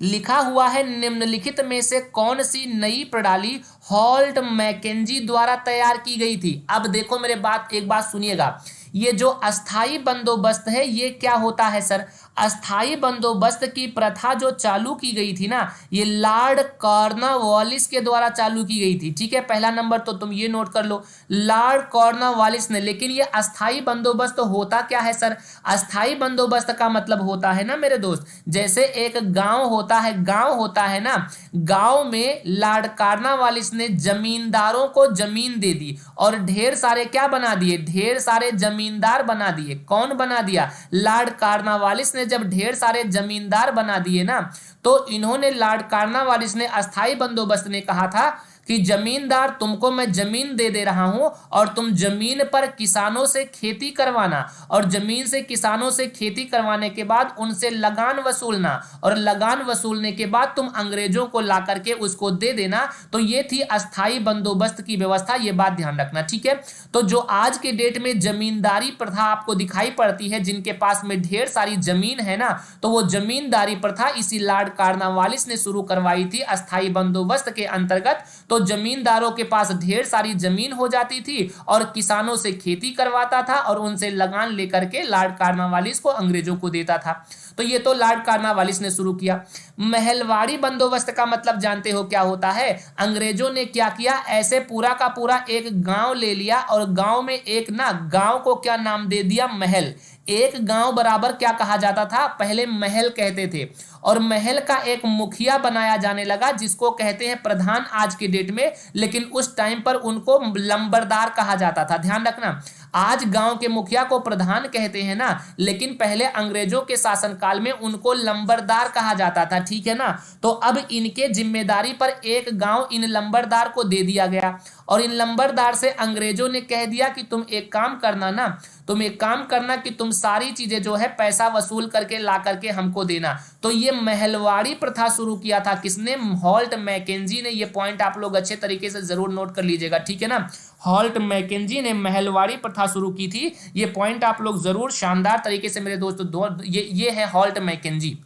लिखा हुआ है निम्नलिखित में से कौन सी नई प्रणाली हॉल्ट मैकेंजी द्वारा तैयार की गई थी। अब देखो मेरे बात, एक बात सुनिएगा, ये जो अस्थाई बंदोबस्त है ये क्या होता है सर। अस्थाई बंदोबस्त की प्रथा जो चालू की गई थी ना, ये लॉर्ड कॉर्नवालिस के द्वारा चालू की गई थी। ठीक है, पहला नंबर तो तुम ये नोट कर लो, लॉर्ड कॉर्नवालिस ने। लेकिन ये अस्थाई बंदोबस्त होता क्या है सर। अस्थाई बंदोबस्त का मतलब होता है ना मेरे दोस्त, जैसे एक गांव होता है, गांव होता है ना, गांव में लॉर्ड कॉर्नवालिस ने जमींदारों को जमीन दे दी और ढेर सारे क्या बना दिए, ढेर सारे जमींदार बना दिए। कौन बना दिया, लॉर्ड कॉर्नवालिस ने। जब ढेर सारे जमींदार बना दिए ना, तो इन्होंने, लॉर्ड कॉर्नवालिस ने, अस्थाई बंदोबस्त ने कहा था कि जमींदार तुमको मैं जमीन दे रहा हूं और तुम जमीन पर किसानों से खेती करवाना, और जमीन से किसानों से खेती करवाने के बाद उनसे लगान वसूलना, और लगान वसूलने के बाद तुम अंग्रेजों को ला करके उसको दे देना। तो ये थी अस्थाई बंदोबस्त की व्यवस्था, ये बात ध्यान रखना। ठीक है, तो जो आज के डेट में जमींदारी प्रथा आपको दिखाई पड़ती है, जिनके पास में ढेर सारी जमीन है ना, तो वो जमींदारी प्रथा इसी लॉर्ड कॉर्नवालिस ने शुरू करवाई थी अस्थाई बंदोबस्त के अंतर्गत। तो जमींदारों के पास ढेर सारी जमीन हो जाती थी और किसानों से खेती करवाता था और उनसे लगान लेकर के लॉर्ड कॉर्नवालिस को अंग्रेजों को देता था। तो ये तो लॉर्ड कॉर्नवालिस ने शुरू किया। महलवाड़ी बंदोबस्त का मतलब जानते हो क्या होता है। अंग्रेजों ने क्या किया, ऐसे पूरा का पूरा एक गांव ले लिया और गांव में एक ना, गांव को क्या नाम दे दिया, महल। एक गांव बराबर क्या कहा जाता था, पहले महल कहते थे, और महल का एक मुखिया बनाया जाने लगा जिसको कहते हैं प्रधान आज के डेट में, लेकिन उस टाइम पर उनको लंबरदार कहा जाता था। ध्यान रखना, आज गांव के मुखिया को प्रधान कहते हैं ना, लेकिन पहले अंग्रेजों के शासनकाल में उनको लंबरदार कहा जाता था। ठीक है ना, तो अब इनके जिम्मेदारी पर एक गांव इन लंबरदार को दे दिया गया, और इन लंबरदार से अंग्रेजों ने कह दिया कि तुम एक काम करना ना, तुम एक काम करना कि तुम सारी चीजें जो है पैसा वसूल करके ला करके हमको देना। तो ये महलवाड़ी प्रथा शुरू किया था किसने, हॉल्ट मैकेंजी ने। ये पॉइंट आप लोग अच्छे तरीके से जरूर नोट कर लीजिएगा। ठीक है ना, हॉल्ट मैकेंजी ने महलवाड़ी प्रथा शुरू की थी, ये पॉइंट आप लोग जरूर शानदार तरीके से मेरे दोस्तों, ये है हॉल्ट मैकेंजी।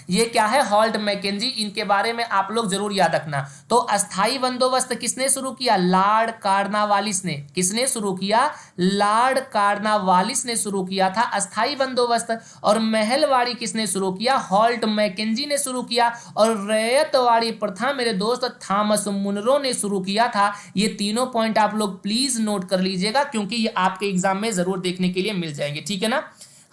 ये क्या है, हॉल्ट मैकेंजी, इनके बारे में आप लोग जरूर याद रखना। तो अस्थाई बंदोबस्त किसने शुरू किया, लॉर्ड कॉर्नवालिस ने। किसने शुरू किया, लॉर्ड कॉर्नवालिस ने शुरू किया था अस्थाई बंदोबस्त। और महलवाड़ी किसने शुरू किया, हॉल्ट मैकेंजी ने शुरू किया। और रैयतवाड़ी प्रथा मेरे दोस्त थॉमस मुनरो ने शुरू किया था। ये तीनों पॉइंट आप लोग प्लीज नोट कर लीजिएगा, क्योंकि ये आपके एग्जाम में जरूर देखने के लिए मिल जाएंगे। ठीक है ना,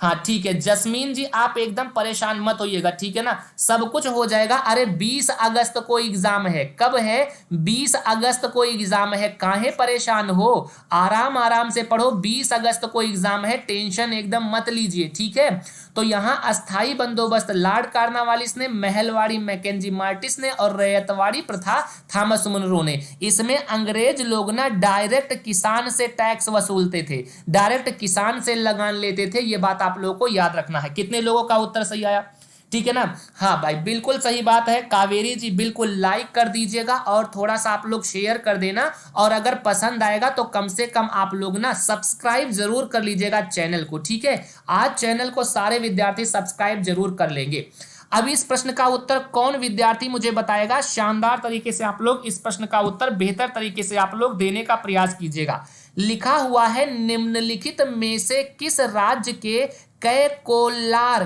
हाँ ठीक है। जस्मीन जी, आप एकदम परेशान मत होइएगा, ठीक है ना, सब कुछ हो जाएगा। अरे 20 अगस्त को एग्जाम है, कब है, 20 अगस्त को एग्जाम है, काहे परेशान हो, आराम आराम से पढ़ो। 20 अगस्त को एग्जाम है, टेंशन एकदम मत लीजिए। ठीक है, तो यहाँ अस्थाई बंदोबस्त लॉर्ड कॉर्नवालिस ने, महलवाड़ी मैकेंजी मार्टिस ने, और रैयतवाड़ी प्रथा थॉमस मुनरो ने। इसमें अंग्रेज लोग ना डायरेक्ट किसान से टैक्स वसूलते थे, डायरेक्ट किसान से लगान लेते थे। ये बात आप लोगों को याद रखना है। कितने लोगों का उत्तर सही आया, ठीक है ना, हाँ भाई बिल्कुल सही बात है। कावेरी जी बिल्कुल लाइक कर दीजिएगा और थोड़ा सा आप लोग शेयर कर देना, और अगर पसंद आएगा तो कम से कम आप लोग ना सब्सक्राइब जरूर कर लीजिएगा चैनल को। ठीक है, आज चैनल को सारे विद्यार्थी सब्सक्राइब जरूर कर लेंगे। अब इस प्रश्न का उत्तर कौन विद्यार्थी मुझे बताएगा, शानदार तरीके से आप लोग इस प्रश्न का उत्तर बेहतर तरीके से आप लोग देने का प्रयास कीजिएगा। लिखा हुआ है निम्नलिखित में से किस राज्य के कैकोलार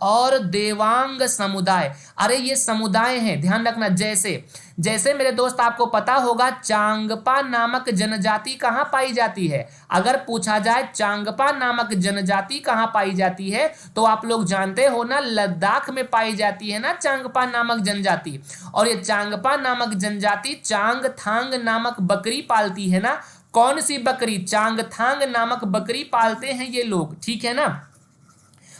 और देवांग समुदाय, अरे ये समुदाय हैं, ध्यान रखना। जैसे जैसे मेरे दोस्त आपको पता होगा चांगपा नामक जनजाति कहाँ पाई जाती है। अगर पूछा जाए चांगपा नामक जनजाति कहाँ पाई जाती है तो आप लोग जानते हो ना, लद्दाख में पाई जाती है ना चांगपा नामक जनजाति। और ये चांगपा नामक जनजाति चांगथांग नामक बकरी पालती है ना। कौन सी बकरी? चांगथांग नामक बकरी पालते हैं ये लोग, ठीक है ना।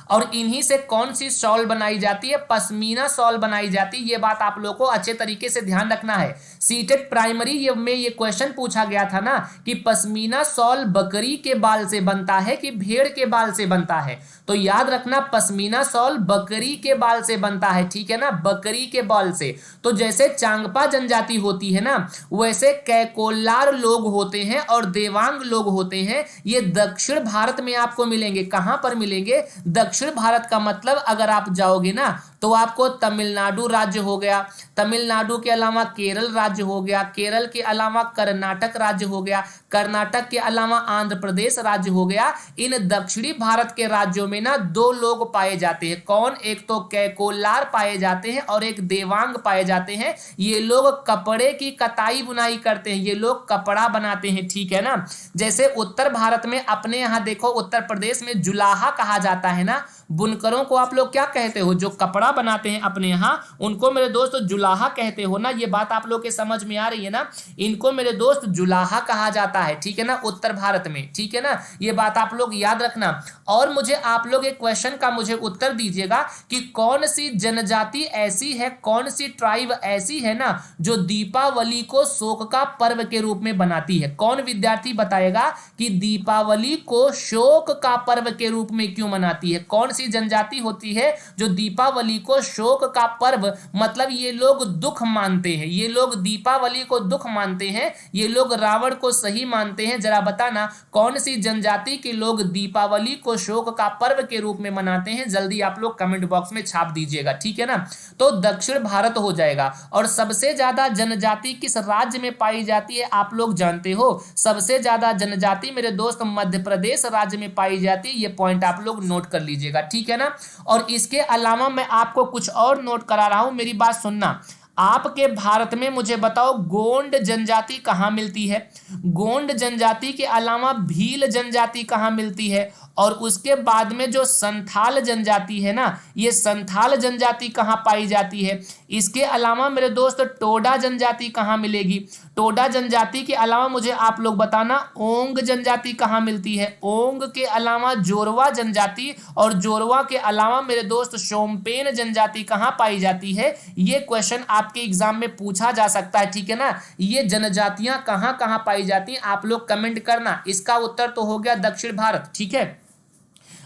और इन्हीं से कौन सी शॉल बनाई जाती है? पश्मीना शॉल बनाई जाती है। ये बात आप लोगों को अच्छे तरीके से ध्यान रखना है। सीटेट प्राइमरी में ये क्वेश्चन पूछा गया था ना कि पश्मीना शॉल बकरी के बाल से बनता है कि भेड़ के बाल से बनता है, तो याद रखना पश्मीना शॉल बकरी के बाल से बनता है, ठीक है ना, बकरी के बाल से। तो जैसे चांगपा जनजाति होती है ना, वैसे कैकोलार लोग होते हैं और देवांग लोग होते हैं। ये दक्षिण भारत में आपको मिलेंगे। कहां पर मिलेंगे? दक्षिण भारत का मतलब अगर आप जाओगे ना तो आपको तमिलनाडु राज्य हो गया, तमिलनाडु के अलावा केरल राज्य हो गया, केरल के अलावा कर्नाटक राज्य हो गया, कर्नाटक के अलावा आंध्र प्रदेश राज्य हो गया। इन दक्षिणी भारत के राज्यों में ना दो लोग पाए जाते हैं। कौन? एक तो कैकोलार पाए जाते हैं और एक देवांग पाए जाते हैं। ये लोग कपड़े की कताई बुनाई करते हैं, ये लोग कपड़ा बनाते हैं, ठीक है ना। जैसे उत्तर भारत में अपने यहाँ देखो, उत्तर प्रदेश में जुलाहा कहा जाता है ना। बुनकरों को आप लोग क्या कहते हो? जो कपड़ा बनाते हैं अपने यहाँ, उनको मेरे दोस्त जुलाहा कहते हो ना। ये बात आप लोग के समझ में आ रही है ना? इनको मेरे दोस्त जुलाहा कहा जाता है, ठीक है ना, उत्तर भारत में, ठीक है ना। ये बात आप लोग याद रखना। और मुझे आप लोग एक क्वेश्चन का मुझे उत्तर दीजिएगा कि कौन सी जनजाति ऐसी है, कौन सी ट्राइब ऐसी है ना जो दीपावली को शोक का पर्व के रूप में बनाती है? कौन विद्यार्थी बताएगा कि दीपावली को शोक का पर्व के रूप में क्यों मनाती है? कौन सी जनजाति होती है जो दीपावली को शोक का पर्व, मतलब ये लोग दुख मानते हैं, ये लोग दीपावली को दुख मानते हैं, ये लोग रावण को सही मानते हैं। जरा बताना कौन सी जनजाति के लोग दीपावली को शोक का पर्व के रूप में मनाते हैं? जल्दी आप लोग कमेंट बॉक्स में छाप दीजिएगा, ठीक है ना। तो दक्षिण भारत हो जाएगा। और सबसे ज्यादा जनजाति किस राज्य में पाई जाती है आप लोग जानते हो? सबसे ज्यादा जनजाति मेरे दोस्त मध्य प्रदेश राज्य में पाई जाती है। ये पॉइंट आप लोग नोट कर लीजिएगा, ठीक है ना। और इसके अलावा मैं आपको कुछ और नोट करा रहा हूं, मेरी बात सुनना। आपके भारत में मुझे बताओ गोंड जनजाति कहां मिलती है? गोंड जनजाति के अलावा भील जनजाति कहां मिलती है? और उसके बाद में जो संथाल जनजाति है ना, ये संथाल जनजाति कहां पाई जाती है? इसके अलावा मेरे दोस्त टोडा जनजाति कहां मिलेगी? टोडा जनजाति के अलावा मुझे आप लोग बताना ओंग जनजाति कहां मिलती है? ओंग के अलावा जोरवा जनजाति, और जोरवा के अलावा मेरे दोस्त शोम्पेन जनजाति कहां पाई जाती है? ये क्वेश्चन आपके एग्जाम में पूछा जा सकता है, ठीक है ना। ये जनजातियां कहां कहां पाई जाती हैं आप लोग कमेंट करना। इसका उत्तर तो हो गया दक्षिण भारत, ठीक है।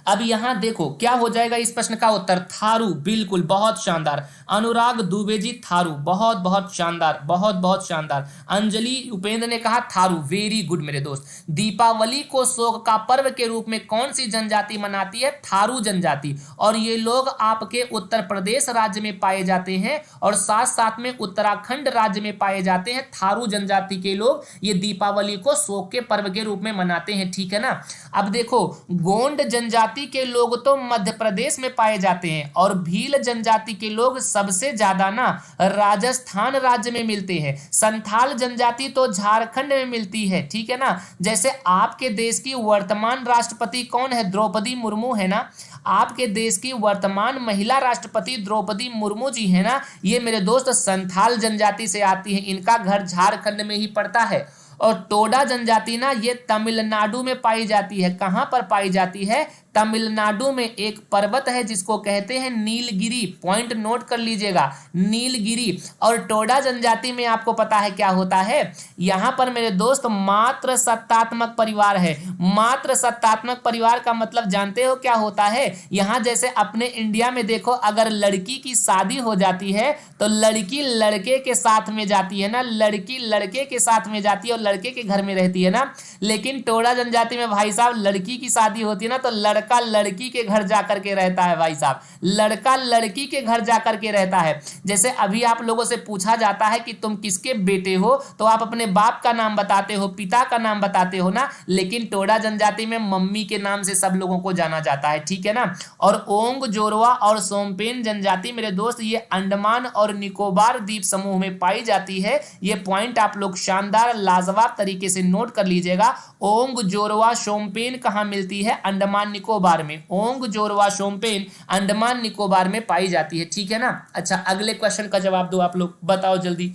अब यहां देखो क्या हो जाएगा इस प्रश्न का उत्तर? थारू, बिल्कुल, बहुत शानदार। अनुराग दुबे जी थारू, बहुत बहुत शानदार, बहुत बहुत शानदार। अंजलि उपेंद्र ने कहा थारू, वेरी गुड मेरे दोस्त। दीपावली को शोक का पर्व के रूप में कौन सी जनजाति मनाती है? थारू जनजाति। और ये लोग आपके उत्तर प्रदेश राज्य में पाए जाते हैं और साथ साथ में उत्तराखंड राज्य में पाए जाते हैं। थारू जनजाति के लोग ये दीपावली को शोक के पर्व के रूप में मनाते हैं, ठीक है ना। अब देखो गोंड जनजाति के लोग तो मध्य प्रदेश में पाए जाते हैं और भील जनजाति के लोग सबसे ज्यादा ना राजस्थान राज्य में मिलते हैं। संथाल जनजाति तो झारखंड में मिलती है, ठीक है ना। जैसे आपके देश की वर्तमान राष्ट्रपति कौन है? द्रौपदी मुर्मू है ना। आपके देश की वर्तमान महिला राष्ट्रपति द्रौपदी मुर्मू जी है ना, ये मेरे दोस्त संथाल जनजाति से आती है। इनका घर झारखंड में ही पड़ता है। और टोडा जनजाति ना ये तमिलनाडु में पाई जाती है। कहां पर पाई जाती है? तमिलनाडु में एक पर्वत है जिसको कहते हैं नीलगिरी। पॉइंट नोट कर लीजिएगा, नीलगिरी। और टोडा जनजाति में आपको पता है क्या होता है? यहां पर मेरे दोस्त मात्र सत्तात्मक परिवार है। मात्र सत्तात्मक परिवार का मतलब जानते हो क्या होता है? यहां जैसे अपने इंडिया में देखो, अगर लड़की की शादी हो जाती है तो लड़की लड़के के साथ में जाती है ना, लड़की लड़के के साथ में जाती है और लड़के के घर में रहती है ना। लेकिन टोडा जनजाति में भाई साहब लड़की की शादी होती है ना तो लड़का लड़का लड़की के घर जाकर के रहता है भाई साहब, लड़का लड़की के घर जाकर के रहता है। जैसे अभी आप लोगों से पूछा जाता है कि तुम किसके बेटे हो, तो आप अपने बाप का नाम बताते हो, पिता का नाम बताते हो ना, लेकिन टोडा जनजाति में मम्मी के नाम से सब लोगों को जाना जाता है, ठीक है ना। और ओंग, जोरवा और सोमपेन जनजाति मेरे दोस्त ये अंडमान और निकोबार द्वीप समूह में पाई जाती है। ये पॉइंट आप लोग शानदार लाजवाब तरीके से नोट कर लीजिएगा। ओंग, जोरवा, शोम्पेन कहां मिलती है? अंडमान निकोबार में। ओंग, जोरवा, शोम्पेन अंडमान निकोबार में पाई जाती है, ठीक है ना। अच्छा, अगले क्वेश्चन का जवाब दो आप लोग, बताओ जल्दी।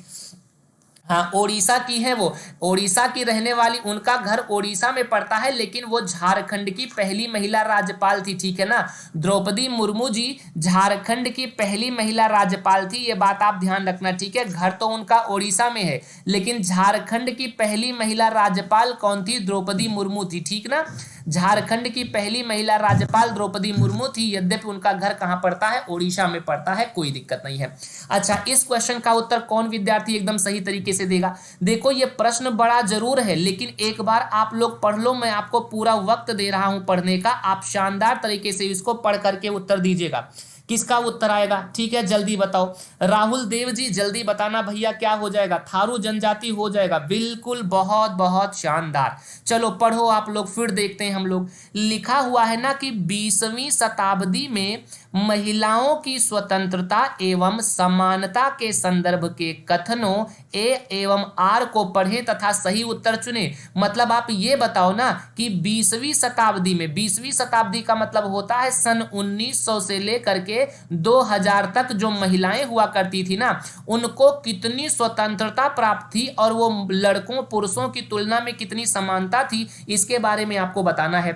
हाँ, ओडिशा की है वो, ओडिशा की रहने वाली, उनका घर ओडिशा में पड़ता है, लेकिन वो झारखंड की पहली महिला राज्यपाल थी, ठीक है ना। द्रौपदी मुर्मू जी झारखंड की पहली महिला राज्यपाल थी, ये बात आप ध्यान रखना, ठीक है। घर तो उनका ओडिशा में है, लेकिन झारखंड की पहली महिला राज्यपाल कौन थी? द्रौपदी मुर्मू थी, ठीक ना। झारखंड की पहली महिला राज्यपाल द्रौपदी मुर्मू थी, यद्यपि उनका घर कहां पड़ता है? ओडिशा में पड़ता है, कोई दिक्कत नहीं है। अच्छा, इस क्वेश्चन का उत्तर कौन विद्यार्थी एकदम सही तरीके से देगा? देखो, ये प्रश्न बड़ा जरूर है, लेकिन एक बार आप लोग पढ़ लो, मैं आपको पूरा वक्त दे रहा हूं पढ़ने का, आप शानदार तरीके से इसको पढ़ करके उत्तर दीजिएगा। किसका उत्तर आएगा? ठीक है, जल्दी बताओ। राहुल देव जी जल्दी बताना भैया, क्या हो जाएगा? थारू जनजाति हो जाएगा, बिल्कुल, बहुत बहुत शानदार। चलो पढ़ो आप लोग, फिर देखते हैं हम लोग। लिखा हुआ है ना कि 20वीं शताब्दी में महिलाओं की स्वतंत्रता एवं समानता के संदर्भ के कथनों ए एवं आर को पढ़ें तथा सही उत्तर चुने। मतलब आप ये बताओ ना कि 20वीं शताब्दी में, 20वीं शताब्दी का मतलब होता है सन 1900 से लेकर के 2000 तक जो महिलाएं हुआ करती थी ना, उनको कितनी स्वतंत्रता प्राप्त थी और वो लड़कों पुरुषों की तुलना में कितनी समानता थी, इसके बारे में आपको बताना है।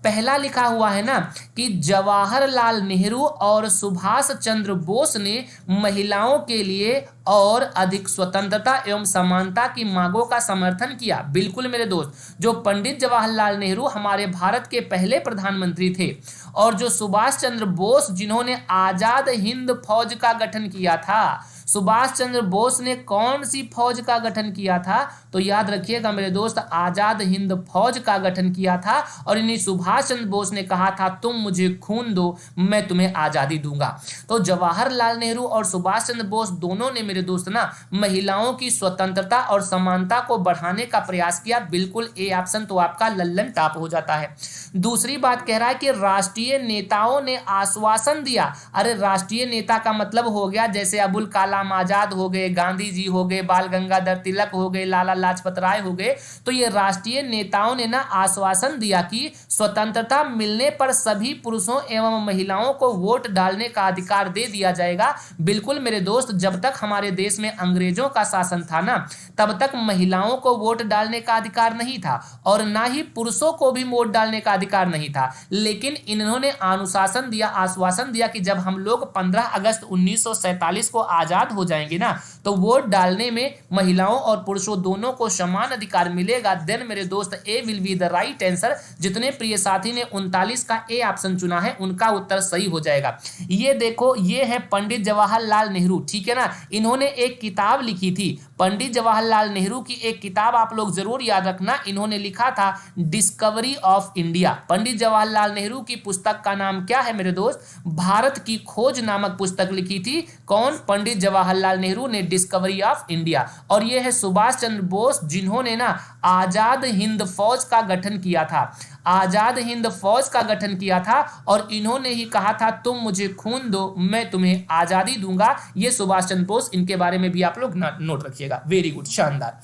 पहला लिखा हुआ है ना कि जवाहरलाल नेहरू और सुभाष चंद्र बोस ने महिलाओं के लिए और अधिक स्वतंत्रता एवं समानता की मांगों का समर्थन किया। बिल्कुल मेरे दोस्त, जो पंडित जवाहरलाल नेहरू हमारे भारत के पहले प्रधानमंत्री थे, और जो सुभाष चंद्र बोस जिन्होंने आजाद हिंद फौज का गठन किया था। सुभाष चंद्र बोस ने कौन सी फौज का गठन किया था? तो याद रखिएगा मेरे दोस्त, आजाद हिंद फौज का गठन किया था। और इन्हीं सुभाष चंद्र बोस ने कहा था, तुम मुझे खून दो, मैं तुम्हें आजादी दूंगा। तो जवाहरलाल नेहरू और सुभाष चंद्र बोस दोनों ने मेरे दोस्त ना महिलाओं की स्वतंत्रता और समानता को बढ़ाने का प्रयास किया। बिल्कुल ए ऑप्शन तो आपका लल्लन टॉप हो जाता है। दूसरी बात कह रहा है कि राष्ट्रीय नेताओं ने आश्वासन दिया। अरे राष्ट्रीय नेता का मतलब हो गया जैसे अबुल कलाम आजाद हो गए, गांधी जी हो गए, बाल गंगाधर तिलक हो गए, लाला लाजपत राय हो गए। तो ये राष्ट्रीय नेताओं ने ना आश्वासन दिया कि स्वतंत्रता मिलने पर सभी पुरुषों एवं महिलाओं को वोट डालने का अधिकार दे दिया जाएगा। बिल्कुल मेरे दोस्त, जब तक हमारे देश में अंग्रेजों का शासन था ना, तब तक महिलाओं को वोट डालने का अधिकार नहीं था और ना ही पुरुषों को भी वोट डालने का अधिकार नहीं था। लेकिन इन्होंने अनुशासन दिया, आश्वासन दिया कि जब हम लोग 15 अगस्त 1947 को आजाद हो जाएंगे ना, तो वोट डालने में महिलाओं और पुरुषों दोनों को समान अधिकार मिलेगा। देन मेरे दोस्त A will be the right answer. जितने प्रिय साथी ने 39 का ए ऑप्शन चुना है, उनका उत्तर सही हो जाएगा। ये देखो, ये है पंडित जवाहरलाल नेहरू, ठीक है ना। इन्होंने एक किताब लिखी थी, पंडित जवाहरलाल नेहरू की एक किताब आप लोग जरूर याद रखना। इन्होंने लिखा था discovery of India. Pandit Jawaharlal Nehru की पुस्तक का नाम क्या है मेरे दोस्त? भारत की खोज नामक पुस्तक लिखी थी। कौन? पंडित जवाहरलाल नेहरू ने डिस्कवरी ऑफ इंडिया। और यह है सुभाष चंद्र बोस, जिन्होंने ना आजाद हिंद फौज का गठन किया था, आजाद हिंद फौज का गठन किया था, और इन्होंने ही कहा था, तुम मुझे खून दो, मैं तुम्हें आजादी दूंगा। ये सुभाष चंद्र बोस, इनके बारे में भी आप लोग नोट रखिएगा। वेरी गुड, शानदार,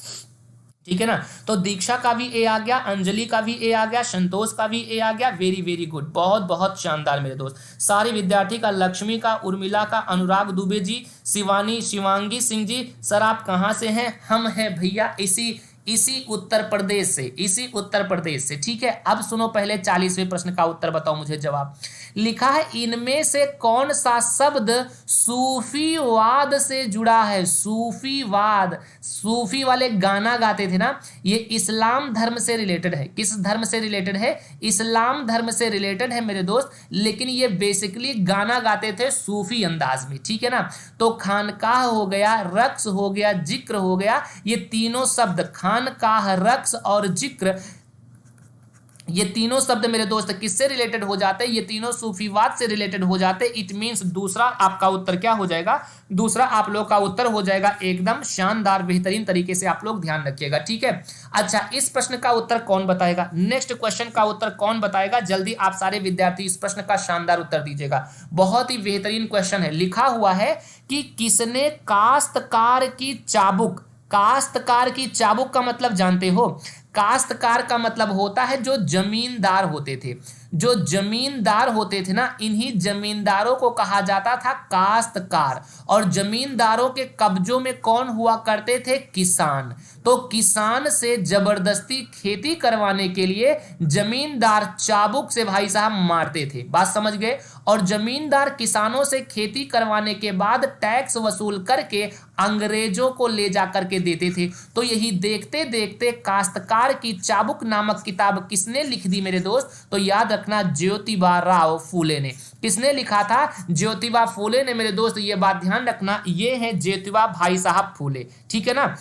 ठीक है ना। तो दीक्षा का भी ए आ गया, अंजलि का भी ए आ गया, संतोष का भी ए आ गया। वेरी वेरी गुड, बहुत बहुत शानदार मेरे दोस्त। सारे विद्यार्थी का, लक्ष्मी का, उर्मिला का, अनुराग दुबे जी, शिवानी, शिवांगी सिंह जी, सर आप कहाँ से हैं? हम हैं भैया इसी उत्तर प्रदेश से, इसी उत्तर प्रदेश से, ठीक है। अब सुनो, पहले 40वें प्रश्न का उत्तर बताओ मुझे जवाब। लिखा है, इनमें से कौन सा शब्द सूफीवाद से जुड़ा है? सूफीवाद, सूफी वाले गाना गाते थे ना, ये इस्लाम धर्म से रिलेटेड है। किस धर्म से रिलेटेड है? इस्लाम धर्म से रिलेटेड है मेरे दोस्त। लेकिन ये बेसिकली गाना गाते थे सूफी अंदाज में, ठीक है ना। तो खानकाह हो गया, रक्स हो गया, जिक्र हो गया, ये तीनों शब्द खानकाह, रक्स और जिक्र, ये तीनों शब्द मेरे दोस्त किससे रिलेटेड हो जाते हैं, ये तीनों सूफीवाद से रिलेटेड हो जाते हैं। इट मींस दूसरा आपका उत्तर क्या हो जाएगा, दूसरा आप लोग का उत्तर हो जाएगा एकदम शानदार बेहतरीन तरीके से, आप लोग ध्यान रखिएगा, ठीक है। अच्छा, इस प्रश्न का उत्तर कौन बताएगा, नेक्स्ट क्वेश्चन का उत्तर कौन बताएगा, जल्दी आप सारे विद्यार्थी इस प्रश्न का शानदार उत्तर दीजिएगा। बहुत ही बेहतरीन क्वेश्चन है, लिखा हुआ है कि किसने काश्तकार की चाबुक, काश्तकार की चाबुक का मतलब जानते हो, काश्तकार का मतलब होता है जो जमींदार होते थे, जो जमींदार होते थे ना, इन्हीं जमींदारों को कहा जाता था काश्तकार। और जमींदारों के कब्जों में कौन हुआ करते थे, किसान। तो किसान से जबरदस्ती खेती करवाने के लिए जमींदार चाबुक से भाई साहब मारते थे, बात समझ गए। और जमींदार किसानों से खेती करवाने के बाद टैक्स वसूल करके अंग्रेजों को ले जा करके देते थे। तो यही देखते देखते काश्तकार की चाबुक नामक किताब किसने लिख दी मेरे दोस्त, तो याद रखना ज्योतिबा राव फूले ने। किसने लिखा था, ज्योतिबा फूले ने मेरे दोस्त, ये बात ध्यान रखना, ये है ज्योतिबा भाई साहब फूले, ठीक है ना।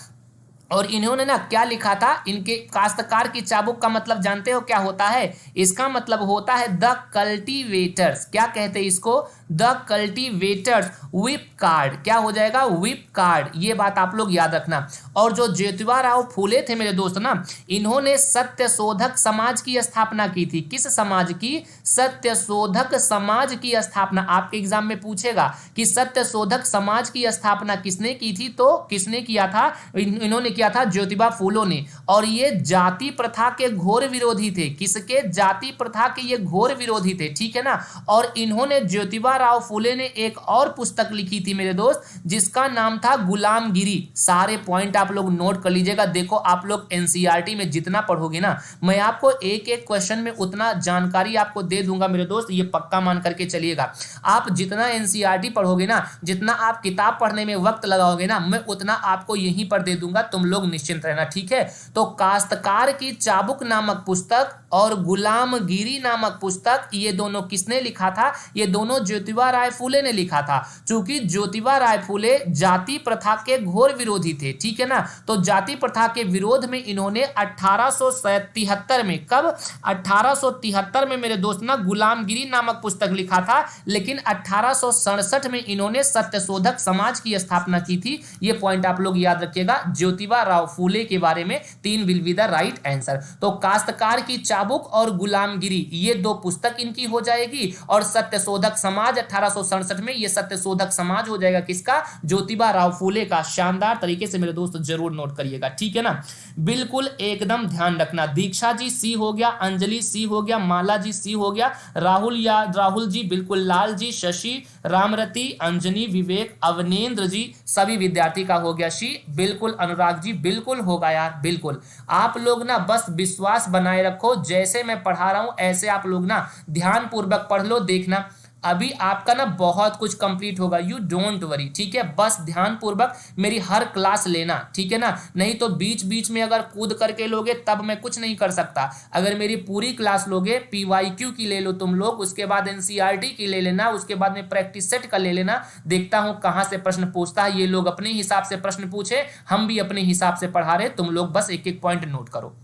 और इन्होंने ना क्या लिखा था, इनके काश्तकार की चाबुक का मतलब जानते हो क्या होता है, इसका मतलब होता है द कल्टीवेटर्स, क्या कहते हैं इसको, द कल्टीवेटर्स व्हिप कार्ड, क्या हो जाएगा, व्हिप कार्ड, ये बात आप लोग याद रखना। और जो ज्योतिबा राव फूले थे मेरे दोस्त ना, इन्होंने सत्यशोधक समाज की स्थापना की थी। किस समाज की, सत्यशोधक समाज की स्थापना। आपके एग्जाम में पूछेगा कि सत्यशोधक समाज की स्थापना किसने की थी, तो किसने किया था, इन्होंने किया था, ज्योतिबा फूलों ने। और ये जाति प्रथा के घोर विरोधी थे, किसके, जाति प्रथा के ये घोर विरोधी थे, ठीक है ना। और इन्होंने, ज्योतिबा राव फूले ने एक और पुस्तक लिखी थी मेरे दोस्त, जिसका नाम था गुलामगिरी। सारे पॉइंट आप लोग नोट कर लीजिएगा। देखो आप लोग एनसीईआरटी में जितना पढ़ोगे ना, मैं आपको एक एक क्वेश्चन में उतना जानकारी आपको दे दूंगा मेरे दोस्त, ये पक्का मान करके चलिएगा। आप जितना एनसीईआरटी पढ़ोगे ना, जितना आप किताब पढ़ने में वक्त लगाओगे ना, मैं उतना आपको यहीं पर दे दूंगा, तुम लोग निश्चिंत रहना, ठीक है। तो काश्तकार की चाबुक नामक पुस्तक और गुलामगिरी नामक पुस्तक, ये दोनों किसने लिखा था, ये दोनों ज्योतिबा राय फूले ने लिखा था। चूंकि ज्योतिबा राय फूले जाति प्रथा के घोर विरोधी थे, ठीक है ना, तो जाति प्रथा के विरोध में इन्होंने 1873 में, कब, 1873 में मेरे दोस्त ना गुलामगिरी नामक पुस्तक लिखा था। लेकिन 1867 में इन्होंने सत्यशोधक समाज की स्थापना की थी। ये पॉइंट आप लोग याद रखिएगा, ज्योतिबा राव फूले के बारे में 3 will be the right answer. तो काश्तकार की चाबुक और गुलामगिरी, ये 2 पुस्तक इनकी हो जाएगी। और सत्यशोधक समाज 1867 में, ये सत्यशोधक समाज हो जाएगा किसका, ज्योतिबा राव फूले का। शानदार तरीके से मेरे दोस्त जरूर नोट करिएगा, ठीक है ना, बिल्कुल एकदम ध्यान रखना। दीक्षा जी सी हो गया, अंजलि सी हो गया, माला जी सी हो गया, राहुल जी बिल्कुल, लाल जी, शशि, रामरती, अंजनी, विवेक, अवनेंद्र जी, सभी विद्यार्थी का हो गया शी, बिल्कुल, अनुराग जी बिल्कुल होगा यार, बिल्कुल। आप लोग ना बस विश्वास बनाए रखो, जैसे मैं पढ़ा रहा हूं ऐसे आप लोग ना ध्यान पूर्वक पढ़ लो, देखना अभी आपका ना बहुत कुछ कंप्लीट होगा, यू डोंट वरी, ठीक है। बस ध्यान पूर्वक मेरी हर क्लास लेना, ठीक है ना, नहीं तो बीच बीच में अगर कूद करके लोगे तब मैं कुछ नहीं कर सकता। अगर मेरी पूरी क्लास लोगे, पीवाईक्यू की ले लो तुम लोग, उसके बाद एनसीईआरटी की ले लेना, उसके बाद में प्रैक्टिस सेट का ले लेना, देखता हूं कहां से प्रश्न पूछता है। ये लोग अपने हिसाब से प्रश्न पूछे, हम भी अपने हिसाब से पढ़ा रहे, तुम लोग बस एक एक पॉइंट नोट करो।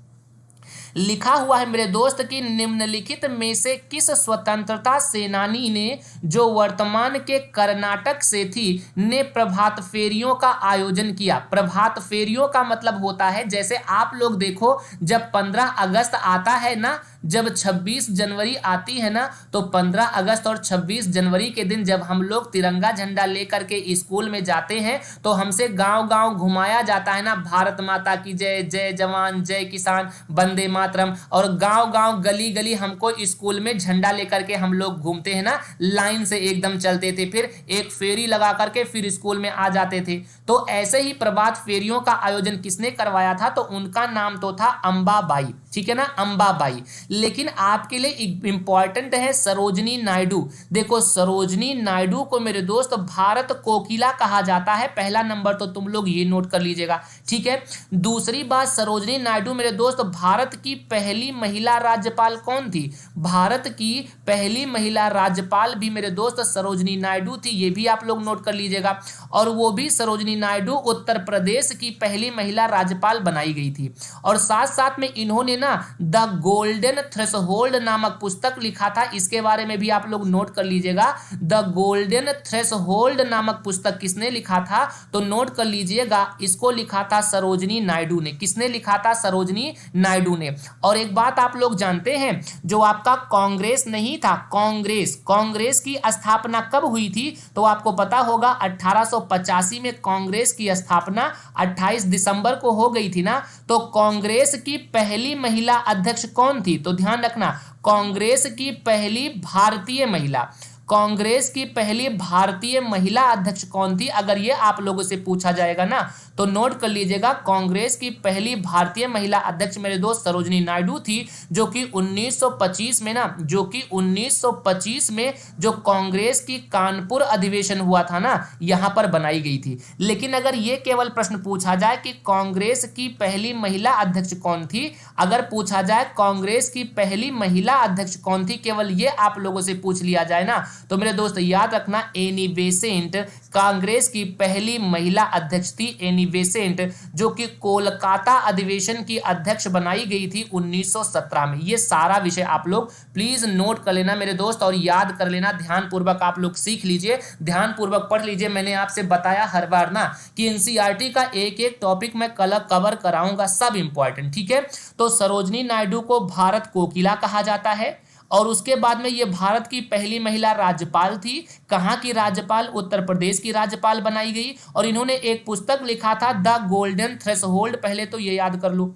लिखा हुआ है मेरे दोस्त कि निम्नलिखित में से किस स्वतंत्रता सेनानी ने, जो वर्तमान के कर्नाटक से थी, ने प्रभात फेरियों का आयोजन किया। प्रभात फेरियों का मतलब होता है, जैसे आप लोग देखो जब 15 अगस्त आता है ना, जब 26 जनवरी आती है ना, तो 15 अगस्त और 26 जनवरी के दिन जब हम लोग तिरंगा झंडा लेकर के स्कूल में जाते हैं, तो हमसे गांव गांव घुमाया जाता है ना, भारत माता की जय, जय जवान जय किसान, वंदे मातरम। और गांव गांव गली गली हमको स्कूल में झंडा लेकर के हम लोग घूमते हैं ना, लाइन से एकदम चलते थे, फिर एक फेरी लगा करके फिर स्कूल में आ जाते थे। तो ऐसे ही प्रभात फेरियों का आयोजन किसने करवाया था, तो उनका नाम तो था अंबाबाई, ठीक है ना, अंबाबाई। लेकिन आपके लिए इंपॉर्टेंट है सरोजनी नायडू। देखो सरोजनी नायडू को मेरे दोस्त भारत कोकिला कहा जाता है, पहला नंबर तो तुम लोग ये नोट कर लीजिएगा, ठीक है। दूसरी बात, सरोजनी नायडू मेरे दोस्त भारत की पहली महिला राज्यपाल कौन थी, भारत की पहली महिला राज्यपाल भी मेरे दोस्त सरोजनी नायडू थी, ये भी आप लोग नोट कर लीजिएगा। और वो भी सरोजनी नायडू उत्तर प्रदेश की पहली महिला राज्यपाल बनाई गई थी। और साथ साथ में इन्होंने ना ना द गोल्डन थ्रेशोल्ड नामक पुस्तक लिखा था, इसके बारे में भी आप लोग नोट कर लीजिएगा। द गोल्डन थ्रेशोल्ड नामक पुस्तक किसने लिखा था, तो नोट कर लीजिएगा, इसको लिखा था सरोजिनी नायडू ने। किसने लिखा था, सरोजिनी नायडू ने। और एक बात आप लोग जानते हैं, जो आपका कांग्रेस नहीं था, कांग्रेस की स्थापना कब हुई थी, तो आपको पता होगा 1885 में कांग्रेस की स्थापना 28 दिसंबर को हो गई थी ना। तो कांग्रेस की पहली महिला अध्यक्ष कौन थी, तो ध्यान रखना, कांग्रेस की पहली भारतीय महिला, कांग्रेस की पहली भारतीय महिला अध्यक्ष कौन थी, अगर ये आप लोगों से पूछा जाएगा ना, तो नोट कर लीजिएगा, कांग्रेस की पहली भारतीय महिला अध्यक्ष मेरे दोस्त सरोजिनी नायडू थी, जो कि 1925 में ना, जो कि 1925 में जो कांग्रेस की कानपुर अधिवेशन हुआ था ना, यहां पर बनाई गई थी। लेकिन अगर ये केवल प्रश्न पूछा जाए कि कांग्रेस की पहली महिला अध्यक्ष कौन थी, अगर पूछा जाए कांग्रेस की पहली महिला अध्यक्ष कौन थी, केवल ये आप लोगों से पूछ लिया जाए ना, तो मेरे दोस्त याद रखना, एनी बेसेंट कांग्रेस की पहली महिला अध्यक्ष थी, एनी बेसेंट, जो कि कोलकाता अधिवेशन की अध्यक्ष बनाई गई थी 1917 में। ये सारा विषय आप लोग प्लीज नोट कर लेना मेरे दोस्त, और याद कर लेना, ध्यानपूर्वक आप लोग सीख लीजिए, ध्यानपूर्वक पढ़ लीजिए। मैंने आपसे बताया हर बार ना कि एनसीईआरटी का एक एक टॉपिक मैं कल कवर कराऊंगा, सब इंपॉर्टेंट, ठीक है। तो सरोजिनी नायडू को भारत कोकिला कहा जाता है, और उसके बाद में ये भारत की पहली महिला राज्यपाल थी। कहाँ की राज्यपाल, उत्तर प्रदेश की राज्यपाल बनाई गई। और इन्होंने एक पुस्तक लिखा था द गोल्डन थ्रेशोल्ड, पहले तो ये याद कर लो।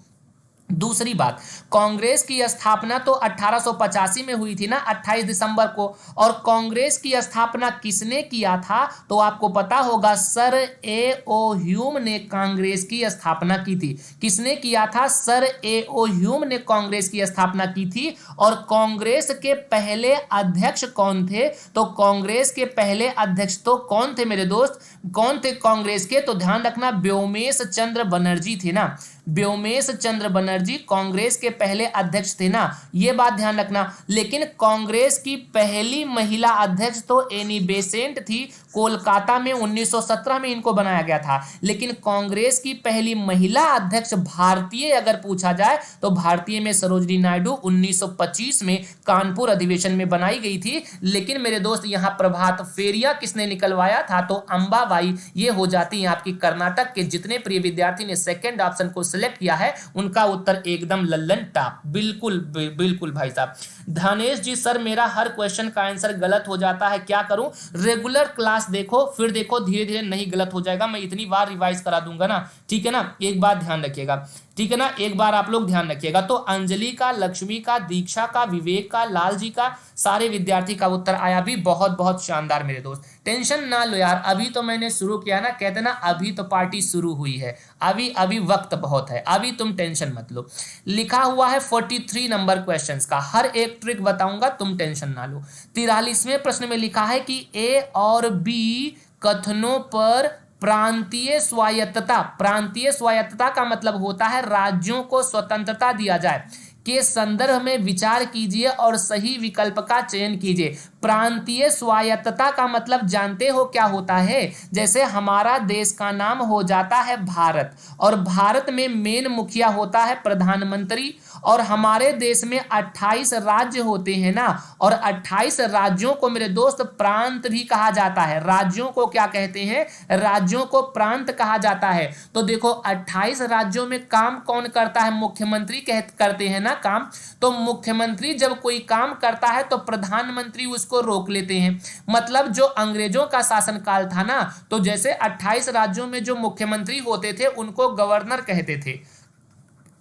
दूसरी बात, कांग्रेस की स्थापना तो 1885 में हुई थी ना, 28 दिसंबर को। और कांग्रेस की स्थापना किसने किया था, तो आपको पता होगा, सर ए ओ ह्यूम ने कांग्रेस की स्थापना की थी। किसने किया था, सर ए ओ ह्यूम ने कांग्रेस की स्थापना की थी। और कांग्रेस के पहले अध्यक्ष कौन थे, तो कांग्रेस के पहले अध्यक्ष तो कौन थे मेरे दोस्त, कौन थे कांग्रेस के, तो ध्यान रखना, व्योमेश चंद्र बनर्जी थे ना, व्योमेश चंद्र बनर्जी कांग्रेस के पहले अध्यक्ष थे ना, ये बात ध्यान रखना। लेकिन कांग्रेस की पहली महिला अध्यक्ष तो एनी बेसेंट थी, कोलकाता में 1917 में इनको बनाया गया था। लेकिन कांग्रेस की पहली महिला अध्यक्ष भारतीय अगर पूछा जाए, तो भारतीय में सरोजिनी नायडू 1925 में कानपुर अधिवेशन में बनाई गई थी। लेकिन मेरे दोस्त यहाँ प्रभात फेरिया किसने निकलवाया था, तो अंबाबाई। ये हो जाती है आपकी कर्नाटक के जितने प्रिय विद्यार्थी ने सेकंड ऑप्शन को सिलेक्ट किया है, उनका उत्तर एकदम लल्लन टॉप, बिल्कुल बिल्कुल भाई साहब। धनेश जी, सर मेरा हर क्वेश्चन का आंसर गलत हो जाता है, क्या करूं। रेगुलर क्लास देखो, फिर देखो धीरे धीरे नहीं गलत हो जाएगा, मैं इतनी बार रिवाइज करा दूंगा ना, ठीक है ना। एक बात ध्यान रखिएगा, ठीक है ना, एक बार आप लोग ध्यान रखिएगा। तो अंजलि का, लक्ष्मी का, दीक्षा का, विवेक का, लाल जी का, सारे विद्यार्थी का उत्तर आया भी, बहुत बहुत शानदार मेरे दोस्त। टेंशन ना लो यार, अभी तो मैंने शुरू किया ना, कहते ना अभी तो पार्टी शुरू हुई है, अभी अभी वक्त बहुत है, अभी तुम टेंशन मत लो। लिखा हुआ है 43 नंबर क्वेश्चंस का, हर एक ट्रिक बताऊंगा, तुम टेंशन ना लो। 43वें प्रश्न में लिखा है कि ए और बी कथनों पर प्रांतीय स्वायत्तता, प्रांतीय स्वायत्तता का मतलब होता है राज्यों को स्वतंत्रता दिया जाए, के संदर्भ में विचार कीजिए और सही विकल्प का चयन कीजिए। प्रांतीय स्वायत्तता का मतलब जानते हो क्या होता है, जैसे हमारा देश का नाम हो जाता है भारत, और भारत में मेन मुखिया होता है प्रधानमंत्री, और हमारे देश में 28 राज्य होते हैं ना, और 28 राज्यों को मेरे दोस्त प्रांत भी कहा जाता है। राज्यों को क्या कहते हैं, राज्यों को प्रांत कहा जाता है। तो देखो 28 राज्यों में काम कौन करता है, मुख्यमंत्री करते हैं ना काम। तो मुख्यमंत्री जब कोई काम करता है तो प्रधानमंत्री उसको रोक लेते हैं। मतलब जो अंग्रेजों का शासनकाल था ना, तो जैसे 28 राज्यों में जो मुख्यमंत्री होते थे उनको गवर्नर कहते थे,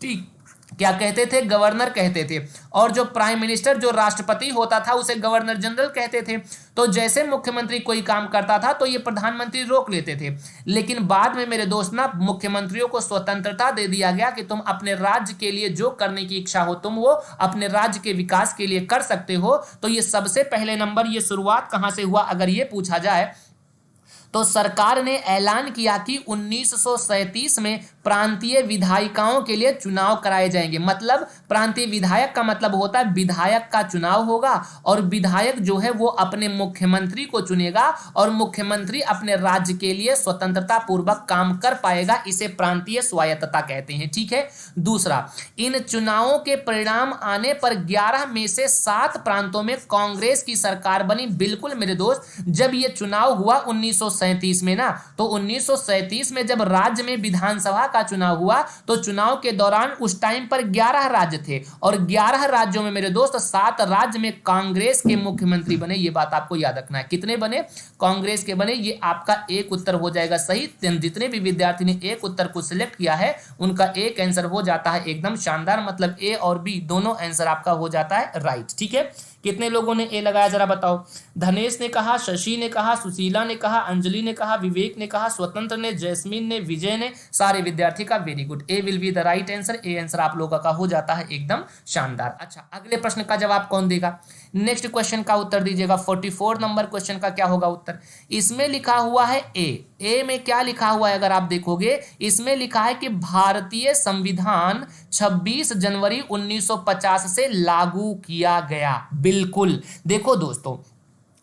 ठीक, क्या कहते थे, गवर्नर कहते थे। और जो प्राइम मिनिस्टर, जो राष्ट्रपति होता था, उसे गवर्नर जनरल कहते थे। तो जैसे मुख्यमंत्री कोई काम करता था तो ये प्रधानमंत्री रोक लेते थे। लेकिन बाद में मेरे दोस्त ना, मुख्यमंत्रियों को स्वतंत्रता दे दिया गया कि तुम अपने राज्य के लिए जो करने की इच्छा हो तुम वो अपने राज्य के विकास के लिए कर सकते हो। तो ये सबसे पहले नंबर, ये शुरुआत कहां से हुआ अगर ये पूछा जाए, तो सरकार ने ऐलान किया कि 1937 में प्रांतीय विधायिकाओं के लिए चुनाव कराए जाएंगे। मतलब प्रांतीय विधायक का मतलब होता है विधायक का चुनाव होगा और विधायक जो है वो अपने मुख्यमंत्री को चुनेगा और मुख्यमंत्री अपने राज्य के लिए स्वतंत्रता पूर्वक काम कर पाएगा। इसे प्रांतीय स्वायत्तता कहते हैं। ठीक है। दूसरा, इन चुनावों के परिणाम आने पर 11 में से 7 प्रांतों में कांग्रेस की सरकार बनी। बिल्कुल मेरे दोस्त, जब ये चुनाव हुआ 1937 में ना, तो 1937 में जब राज्य में विधानसभा का चुनाव हुआ तो चुनाव के दौरान उस टाइम पर 11 राज्य थे और 11 राज्यों में मेरे दोस्त 7 राज्य में कांग्रेस के मुख्यमंत्री बने। ये बात आपको याद रखना है। कितने बने? कांग्रेस के बने। ये आपका एक उत्तर हो जाएगा सही। जितने भी विद्यार्थी ने एक उत्तर को सिलेक्ट किया है उनका एक आंसर हो जाता है एकदम शानदार। मतलब ए और बी दोनों आंसर आपका हो जाता है राइट। ठीक है। कितने लोगों ने ए लगाया जरा बताओ? धनेश ने कहा, शशि ने कहा, सुशीला ने कहा, अंजलि ने कहा, विवेक ने कहा, स्वतंत्र ने, जैस्मीन ने, विजय ने। सारे विद्यार्थी का very good. A will be the right answer. A answer आप लोगों का हो जाता है एकदम शानदार। अच्छा, अगले प्रश्न का जवाब कौन देगा? नेक्स्ट क्वेश्चन का उत्तर दीजिएगा। 44 नंबर क्वेश्चन का क्या होगा उत्तर? इसमें लिखा हुआ है ए में क्या लिखा हुआ है अगर आप देखोगे, इसमें लिखा है कि भारतीय संविधान 26 जनवरी 1950 से लागू किया गया। बिल्कुल। देखो दोस्तों,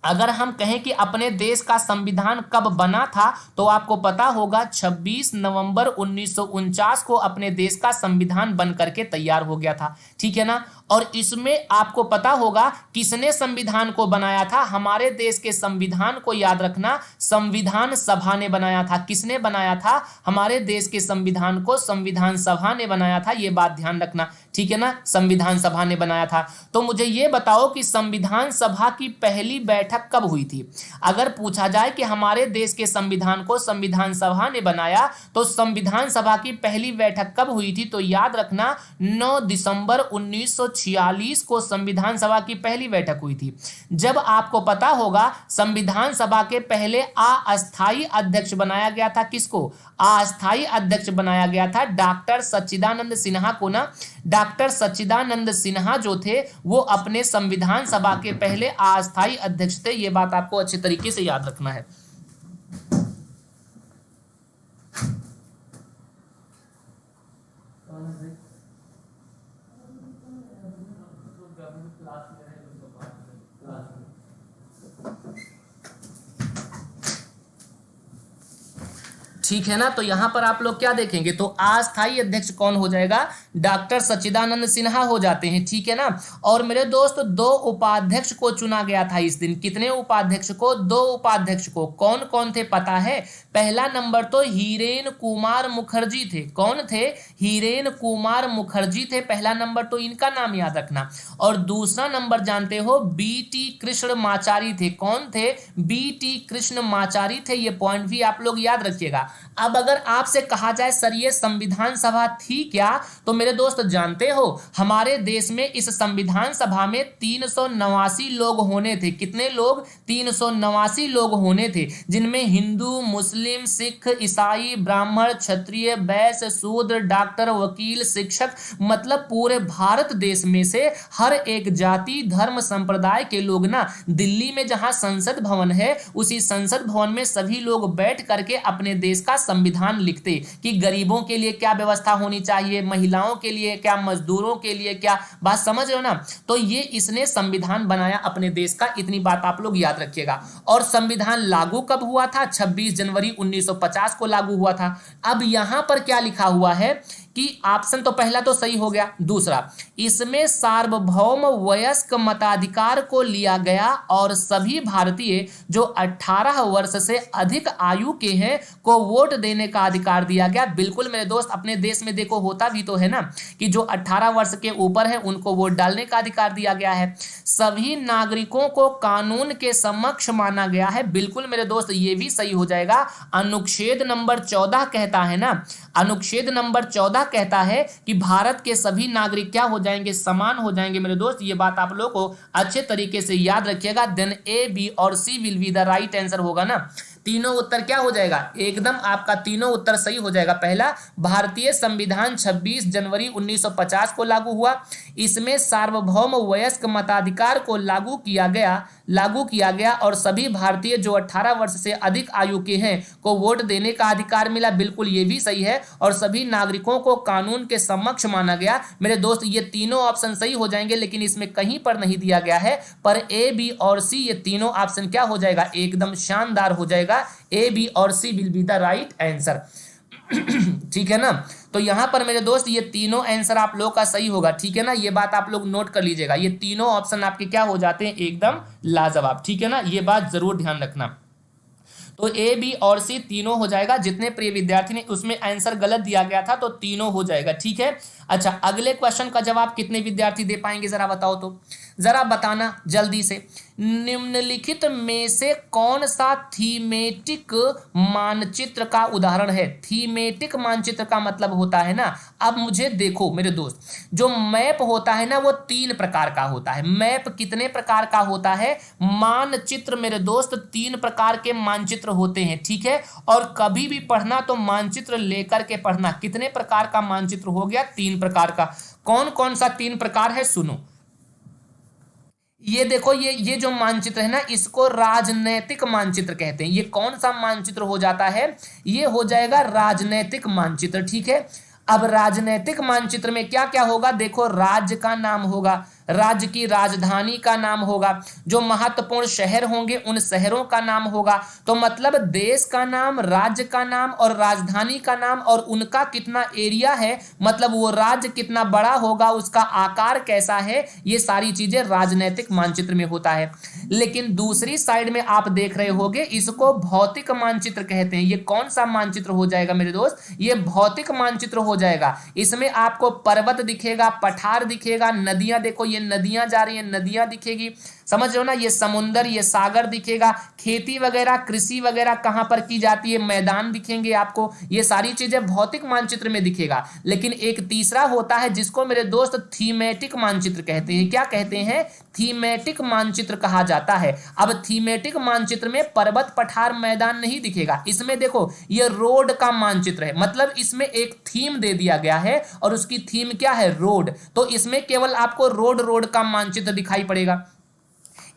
अगर हम कहें कि अपने देश का संविधान कब बना था तो आपको पता होगा 26 नवंबर 1949 को अपने देश का संविधान बन करके तैयार हो गया था। ठीक है ना। और इसमें आपको पता होगा किसने संविधान को बनाया था। हमारे देश के संविधान को याद रखना, संविधान सभा ने बनाया था। किसने बनाया था? हमारे देश के संविधान को संविधान सभा ने बनाया था। ये बात ध्यान रखना। ठीक है ना। संविधान सभा ने बनाया था। तो मुझे ये बताओ कि संविधान सभा की पहली बैठक कब हुई थी? अगर पूछा जाए कि हमारे देश के संविधान को संविधान सभा ने बनाया तो संविधान सभा की पहली बैठक कब हुई थी? तो याद रखना 9 दिसंबर 1946 को संविधान सभा की पहली बैठक हुई थी। जब आपको पता होगा संविधान सभा के पहले अस्थायी अध्यक्ष बनाया गया था। किसको? अस्थायी अध्यक्ष बनाया गया था डॉक्टर सच्चिदानंद सिन्हा को ना। डॉक्टर सच्चिदानंद सिन्हा जो थे वो अपने संविधान सभा के पहले अस्थायी अध्यक्ष थे। ये बात आपको अच्छे तरीके से याद रखना है। ठीक है ना। तो यहां पर आप लोग क्या देखेंगे तो अस्थायी अध्यक्ष कौन हो जाएगा? डॉक्टर सच्चिदानंद सिन्हा हो जाते हैं। ठीक है ना। और मेरे दोस्त 2 उपाध्यक्ष को चुना गया था इस दिन। कितने उपाध्यक्ष को? 2 उपाध्यक्ष को। कौन कौन थे पता है? पहला नंबर तो हीरेन कुमार मुखर्जी थे। कौन थे? हीरेन कुमार मुखर्जी थे पहला नंबर, तो इनका नाम याद रखना। और दूसरा नंबर जानते हो बीटी कृष्ण माचारी थे। कौन थे? बीटी कृष्ण माचारी थे। ये पॉइंट भी आप लोग याद रखिएगा। अब अगर आपसे कहा जाए सर ये संविधान सभा थी क्या, तो मेरे दोस्त जानते हो हमारे देश में इस संविधान सभा में 389 लोग होने थे। कितने लोग? 389 लोग होने थे, जिनमें हिंदू, मुस्लिम, सिख, ईसाई, ब्राह्मण, क्षत्रिय, वैश्य, शूद्र, डॉक्टर, वकील, शिक्षक, मतलब पूरे भारत देश में से हर एक जाति, धर्म, संप्रदाय के लोग ना दिल्ली में जहां संसद भवन है उसी संसद भवन में सभी लोग बैठ करके अपने देश का संविधान लिखते कि गरीबों के लिए क्या व्यवस्था होनी चाहिए, महिलाओं के लिए क्या, मजदूरों के लिए क्या। बात समझ रहे हो ना। तो ये इसने संविधान बनाया अपने देश का। इतनी बात आप लोग याद रखिएगा। और संविधान लागू कब हुआ था? 26 जनवरी 1950 को लागू हुआ था। अब यहां पर क्या लिखा हुआ है कि ऑप्शन तो पहला तो सही हो गया। दूसरा, इसमें सार्वभौम वयस्क मताधिकार को लिया गया और सभी भारतीय जो 18 वर्ष से अधिक आयु के हैं को वोट देने का अधिकार दिया गया। बिल्कुल मेरे दोस्त, अपने देश में देखो होता भी तो है ना कि जो 18 वर्ष के ऊपर है उनको वोट डालने का अधिकार दिया गया है। सभी नागरिकों को कानून के समक्ष माना गया है। बिल्कुल मेरे दोस्त, ये भी सही हो जाएगा। अनुच्छेद नंबर 14 कहता है ना, अनुच्छेद नंबर 14 कहता है कि भारत के सभी नागरिक क्या हो जाएंगे? समान हो जाएंगे मेरे दोस्त। ये बात आप लोगों को अच्छे तरीके से याद रखिएगा। देन ए, बी और C will be the right answer होगा ना। तीनों उत्तर क्या हो जाएगा, एकदम आपका तीनों उत्तर सही हो जाएगा। पहला, भारतीय संविधान 26 जनवरी 1950 को लागू हुआ। इसमें सार्वभौम वयस्क मताधिकार को लागू किया गया और सभी भारतीय जो 18 वर्ष से अधिक आयु के हैं को वोट देने का अधिकार मिला। बिल्कुल ये भी सही है। और सभी नागरिकों को कानून के समक्ष माना गया। मेरे दोस्त ये तीनों ऑप्शन सही हो जाएंगे, लेकिन इसमें कहीं पर नहीं दिया गया है, पर ए, बी और सी ये तीनों ऑप्शन क्या हो जाएगा, एकदम शानदार हो जाएगा। ए, बी और C will be the right answer. ठीक है ना। तो यहां पर मेरे दोस्त ये तीनों आंसर आप लोग का सही होगा। ठीक है ना, ये बात आप लोग नोट कर लीजिएगा। ये तीनों ऑप्शन आपके क्या हो जाते हैं, एकदम लाजवाब। ठीक है ना, ये बात जरूर ध्यान रखना। तो ए, बी और सी तीनों हो जाएगा। जितने प्रिय विद्यार्थी ने उसमें आंसर गलत दिया गया था तो तीनों हो जाएगा। ठीक है। अच्छा, अगले क्वेश्चन का जवाब कितने विद्यार्थी दे पाएंगे जरा बताओ तो, जरा बताना जल्दी से। निम्नलिखित में से कौन सा थीमेटिक मानचित्र का उदाहरण है। थीमेटिक मानचित्र का मतलब होता है ना, अब मुझे देखो मेरे दोस्त, जो मैप होता है ना वो 3 प्रकार का होता है। मैप कितने प्रकार का होता है, मानचित्र मेरे दोस्त 3 प्रकार के मानचित्र होते हैं। ठीक है। और कभी भी पढ़ना तो मानचित्र लेकर के पढ़ना। कितने प्रकार का मानचित्र हो गया, 3 प्रकार का। कौन कौन सा 3 प्रकार है, सुनो। ये देखो, ये जो मानचित्र है ना, इसको राजनैतिक मानचित्र कहते हैं। ये कौन सा मानचित्र हो जाता है, ये हो जाएगा राजनैतिक मानचित्र। ठीक है। अब राजनैतिक मानचित्र में क्या क्या होगा, देखो, राज्य का नाम होगा, राज्य की राजधानी का नाम होगा, जो महत्वपूर्ण शहर होंगे उन शहरों का नाम होगा। तो मतलब देश का नाम, राज्य का नाम और राजधानी का नाम और उनका कितना एरिया है, मतलब वो राज्य कितना बड़ा होगा, उसका आकार कैसा है, ये सारी चीजें राजनैतिक मानचित्र में होता है। लेकिन दूसरी साइड में आप देख रहे होंगे, इसको भौतिक मानचित्र कहते हैं। ये कौन सा मानचित्र हो जाएगा मेरे दोस्त, ये भौतिक मानचित्र हो जाएगा। इसमें आपको पर्वत दिखेगा, पठार दिखेगा, नदियां, देखो ये नदियां जा रही हैं, नदियां दिखेगी, समझ रहे हो ना, ये समुंदर, ये सागर दिखेगा, खेती वगैरह, कृषि वगैरह कहां पर की जाती है, मैदान दिखेंगे आपको, ये सारी चीजें भौतिक मानचित्र में दिखेगा। लेकिन एक तीसरा होता है जिसको मेरे दोस्त थीमेटिक मानचित्र कहते हैं। क्या कहते हैं, थीमेटिक मानचित्र कहा जाता है। अब थीमेटिक मानचित्र में पर्वत, पठार, मैदान नहीं दिखेगा। इसमें देखो ये रोड का मानचित्र है, मतलब इसमें एक थीम दे दिया गया है और उसकी थीम क्या है, रोड। तो इसमें केवल आपको रोड का मानचित्र दिखाई पड़ेगा।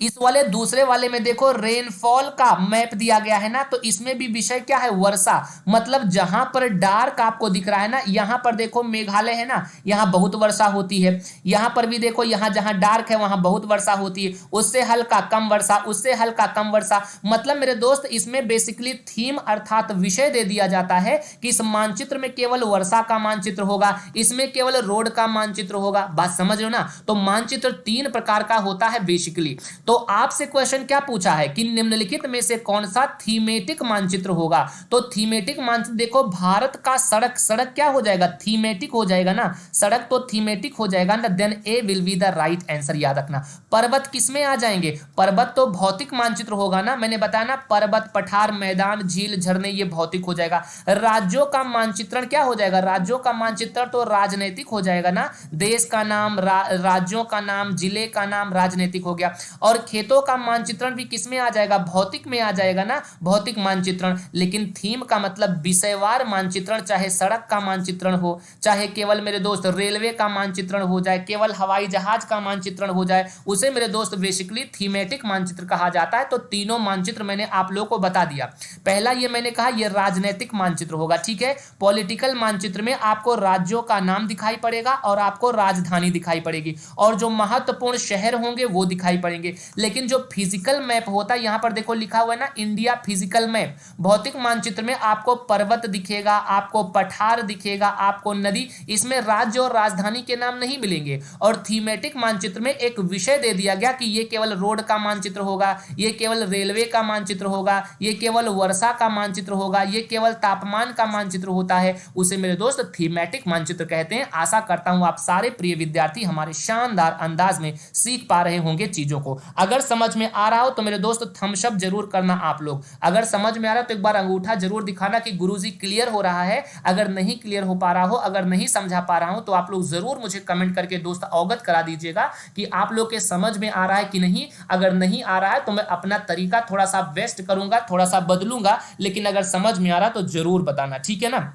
इस वाले दूसरे वाले में देखो रेनफॉल का मैप दिया गया है ना, तो इसमें भी विषय क्या है, वर्षा। मतलब जहां पर डार्क आपको दिख रहा है ना, यहां पर देखो मेघालय है ना, यहां बहुत वर्षा होती है। यहां पर भी देखो, यहां जहां डार्क है वहां बहुत वर्षा होती है, उससे हल्का कम वर्षा, उससे हल्का कम वर्षा। मतलब मेरे दोस्त इसमें बेसिकली थीम अर्थात विषय दे दिया जाता है कि इस मानचित्र में केवल वर्षा का मानचित्र होगा, इसमें केवल रोड का मानचित्र होगा। बात समझ रहे हो ना। तो मानचित्र 3 प्रकार का होता है बेसिकली। तो आपसे क्वेश्चन क्या पूछा है कि निम्नलिखित में से कौन सा थीमेटिक मानचित्र होगा। तो थीमेटिक मानचित्र देखो, भारत का सड़क क्या हो जाएगा, थीमेटिक हो जाएगा ना, सड़क तो थीमेटिक हो जाएगा ना। Then A will be the right answer, याद रखना। पर्वत किसमें आ जाएंगे, पर्वत तो भौतिक मानचित्र होगा ना, मैंने बताया ना, पर्वत, पठार, मैदान, झील, झरने, ये भौतिक हो जाएगा। राज्यों का मानचित्रण क्या हो जाएगा, राज्यों का मानचित्रण तो राजनीतिक हो जाएगा ना, देश का नाम, राज्यों का नाम, जिले का नाम राजनीतिक हो गया। और खेतों का मानचित्रण भी किसमें आ जाएगा, भौतिक में आ जाएगा ना, भौतिक मानचित्रण। लेकिन थीम का मतलब विषयवार मानचित्रण, चाहे सड़क का मानचित्रण हो, चाहे केवल मेरे दोस्त रेलवे का मानचित्रण हो जाए, केवल हवाई जहाज का मानचित्रण हो जाए, उसे मेरे दोस्त बेसिकली थीमेटिक मानचित्र कहा जाता है। तो तीनों मानचित्र मैंने आप लोगों को बता दिया। पहला ये मैंने कहा ये राजनीतिक मानचित्र होगा, ठीक है। पॉलिटिकल मानचित्र में आपको राज्यों का नाम दिखाई पड़ेगा और आपको राजधानी दिखाई पड़ेगी और जो महत्वपूर्ण शहर होंगे वो दिखाई पड़ेंगे। लेकिन जो फिजिकल मैप होता है, यहां पर देखो लिखा हुआ है ना, इंडिया फिजिकल मैप, भौतिक मानचित्र में आपको पर्वत दिखेगा, आपको पठार दिखेगा, आपको नदी, इसमें राज्य और राजधानी के नाम नहीं मिलेंगे। और थीमेटिक मानचित्र में एक विषय दे दिया गया कि ये केवल रोड का मानचित्र होगा, ये केवल रेलवे का मानचित्र होगा, ये केवल वर्षा का मानचित्र होगा, ये केवल तापमान का मानचित्र होता है, उसे मेरे दोस्त थीमेटिक मानचित्र कहते हैं। आशा करता हूं आप सारे प्रिय विद्यार्थी हमारे शानदार अंदाज में सीख पा रहे होंगे चीजों को। अगर समझ में आ रहा हो तो मेरे दोस्त थम्स अप जरूर करना आप लोग। अगर समझ में आ रहा है तो एक बार अंगूठा जरूर दिखाना कि गुरुजी क्लियर हो रहा है। अगर नहीं क्लियर हो पा रहा हो, अगर नहीं समझा पा रहा हो, तो आप लोग जरूर मुझे कमेंट करके दोस्त अवगत करा दीजिएगा कि आप लोग के समझ में आ रहा है कि नहीं। अगर नहीं आ रहा है तो मैं अपना तरीका थोड़ा सा वेस्ट करूंगा, थोड़ा सा बदलूंगा, लेकिन अगर समझ में आ रहा तो जरूर बताना, ठीक है ना।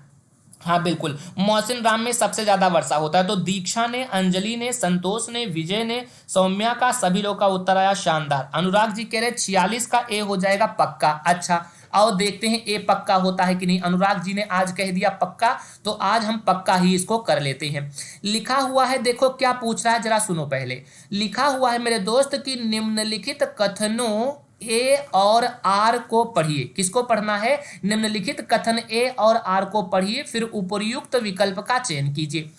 हाँ बिल्कुल, मौसिन राम में सबसे ज्यादा वर्षा होता है। तो दीक्षा ने, अंजलि ने, संतोष ने, विजय ने, सौम्या का, सभी लोग का उत्तर आया शानदार। अनुराग जी कह रहे 46 का ए हो जाएगा पक्का। अच्छा, आओ देखते हैं ए पक्का होता है कि नहीं। अनुराग जी ने आज कह दिया पक्का, तो आज हम पक्का ही इसको कर लेते हैं। लिखा हुआ है, देखो क्या पूछ रहा है, जरा सुनो पहले। लिखा हुआ है मेरे दोस्त कि निम्नलिखित कथनों ए और आर को पढ़िए। किसको पढ़ना है? निम्नलिखित कथन ए और आर को पढ़िए, फिर उपर्युक्त विकल्प का चयन कीजिए।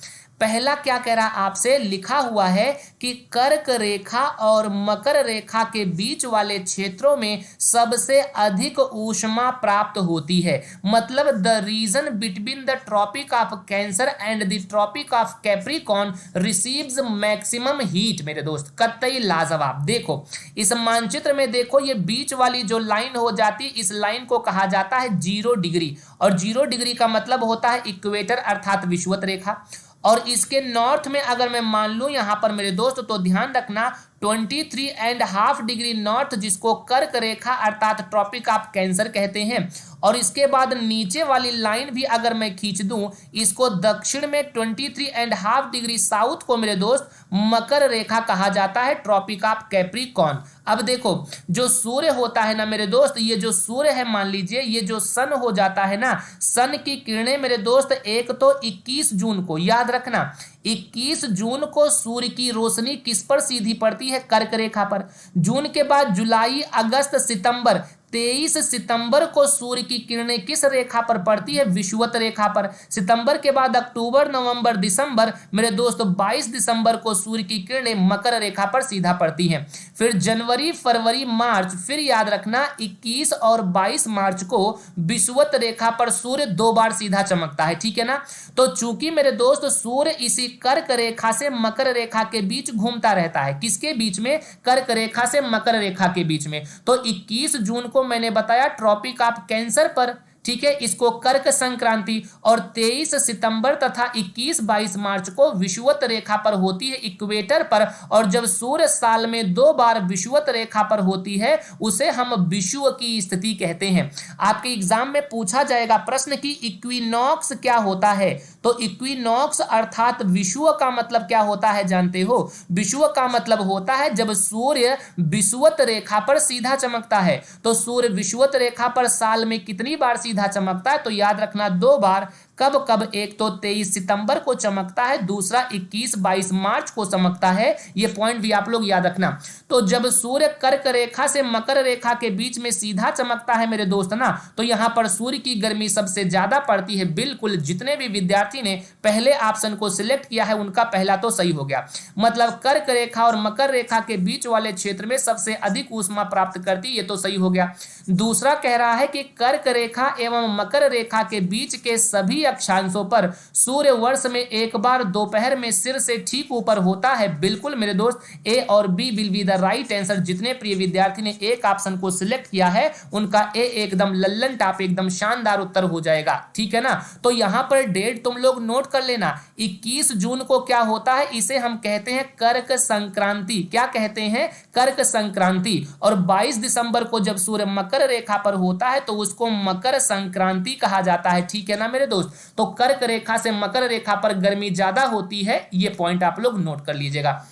पहला क्या कह रहा आपसे, लिखा हुआ है कि कर्क रेखा और मकर रेखा के बीच वाले क्षेत्रों में सबसे अधिक ऊष्मा प्राप्त होती है। मतलब the region between the Tropic of Cancer and the Tropic of Capricorn receives maximum heat. मेरे दोस्त कतई लाजवाब। देखो इस मानचित्र में देखो, ये बीच वाली जो लाइन हो जाती, इस लाइन को कहा जाता है 0 डिग्री। और 0 डिग्री का मतलब होता है इक्वेटर अर्थात विषुवत रेखा। और इसके नॉर्थ में अगर मैं मान लूं यहां पर मेरे दोस्त, तो ध्यान रखना 23.5 डिग्री नॉर्थ, जिसको कर्क रेखा अर्थात ट्रॉपिक ऑफ कैंसर कहते हैं। और इसके बाद नीचे वाली लाइन भी अगर मैं खींच दूं, इसको दक्षिण में 23.5 डिग्री साउथ को मेरे दोस्त मकर रेखा कहा जाता है, ट्रॉपिक ऑफ कैप्रिकॉर्न। अब देखो जो सूर्य होता है ना मेरे दोस्त, ये जो सूर्य है, मान लीजिए ये जो सन हो जाता है ना, सन की किरणें मेरे दोस्त एक तो 21 जून को, याद रखना 21 जून को सूर्य की रोशनी किस पर सीधी पड़ती है? कर्क रेखा पर। जून के बाद जुलाई, अगस्त, सितंबर, 23 सितंबर को सूर्य की किरणें किस रेखा पर पड़ती है? विषुवत रेखा पर। सितंबर के बाद अक्टूबर, नवंबर, दिसंबर, मेरे दोस्त 22 दिसंबर को सूर्य की किरणें मकर रेखा पर सीधा पड़ती हैं। फिर जनवरी, फरवरी, मार्च, फिर याद रखना 21 और 22 मार्च को विषुवत रेखा पर सूर्य 2 बार सीधा चमकता है, ठीक है ना। तो चूंकि मेरे दोस्त सूर्य इसी कर्क रेखा से मकर रेखा के बीच घूमता रहता है, किसके बीच में? कर्क रेखा से मकर रेखा के बीच में। तो 21 जून को मैंने बताया ट्रॉपिक ऑफ कैंसर पर, ठीक है, इसको कर्क संक्रांति। और 23 सितंबर तथा 21-22 मार्च को विषुवत रेखा पर होती है, इक्वेटर पर। और जब सूर्य साल में 2 बार विषुवत रेखा पर होती है, उसे हम विषुव की स्थिति कहते हैं। आपके एग्जाम में पूछा जाएगा प्रश्न कि इक्विनॉक्स क्या होता है। तो इक्विनॉक्स अर्थात विषुव का मतलब क्या होता है जानते हो? विषुव का मतलब होता है जब सूर्य विषुवत रेखा पर सीधा चमकता है। तो सूर्य विषुवत रेखा पर साल में कितनी बार सीधा चमकता है? तो याद रखना 2 बार। कब कब? एक तो 23 सितंबर को चमकता है, दूसरा 21-22 मार्च को चमकता है। ये पॉइंट भी आप लोग याद रखना। तो जब सूर्य कर्क रेखा से मकर रेखा के बीच में सीधा चमकता है मेरे दोस्त ना, तो यहां पर सूर्य की गर्मी सबसे ज्यादा पड़ती है। बिल्कुल, जितने भी विद्यार्थी ने पहले ऑप्शन को सिलेक्ट किया है उनका पहला तो सही हो गया। मतलब कर्क रेखा और मकर रेखा के बीच वाले क्षेत्र में सबसे अधिक ऊष्मा प्राप्त करती, ये तो सही हो गया। दूसरा कह रहा है कि कर्क रेखा एवं मकर रेखा के बीच के सभी अक्षांशों पर सूर्य वर्ष में एक बार दोपहर में सिर से ठीक ऊपर होता है। बिल्कुल मेरे दोस्त, ए और B will be the right answer. जितने प्रिय विद्यार्थी ने एक ऑप्शन को सिलेक्ट किया है उनका ए एकदम लल्लन टाप, एकदम शानदार उत्तर हो जाएगा, ठीक है ना। तो यहां पर डेट तुम लोग नोट कर लेना। 21 जून को क्या होता है? इसे हम कहते हैं कर्क संक्रांति। क्या कहते हैं? कर्क संक्रांति। और 22 दिसंबर को जब सूर्य मकर रेखा पर होता है तो उसको मकर संक्रांति कहा जाता है, ठीक है ना मेरे दोस्त। तो कर्क रेखा से मकर रेखा पर गर्मी ज्यादा होती है, ये पॉइंट आप लोग नोट कर लीजिएगा।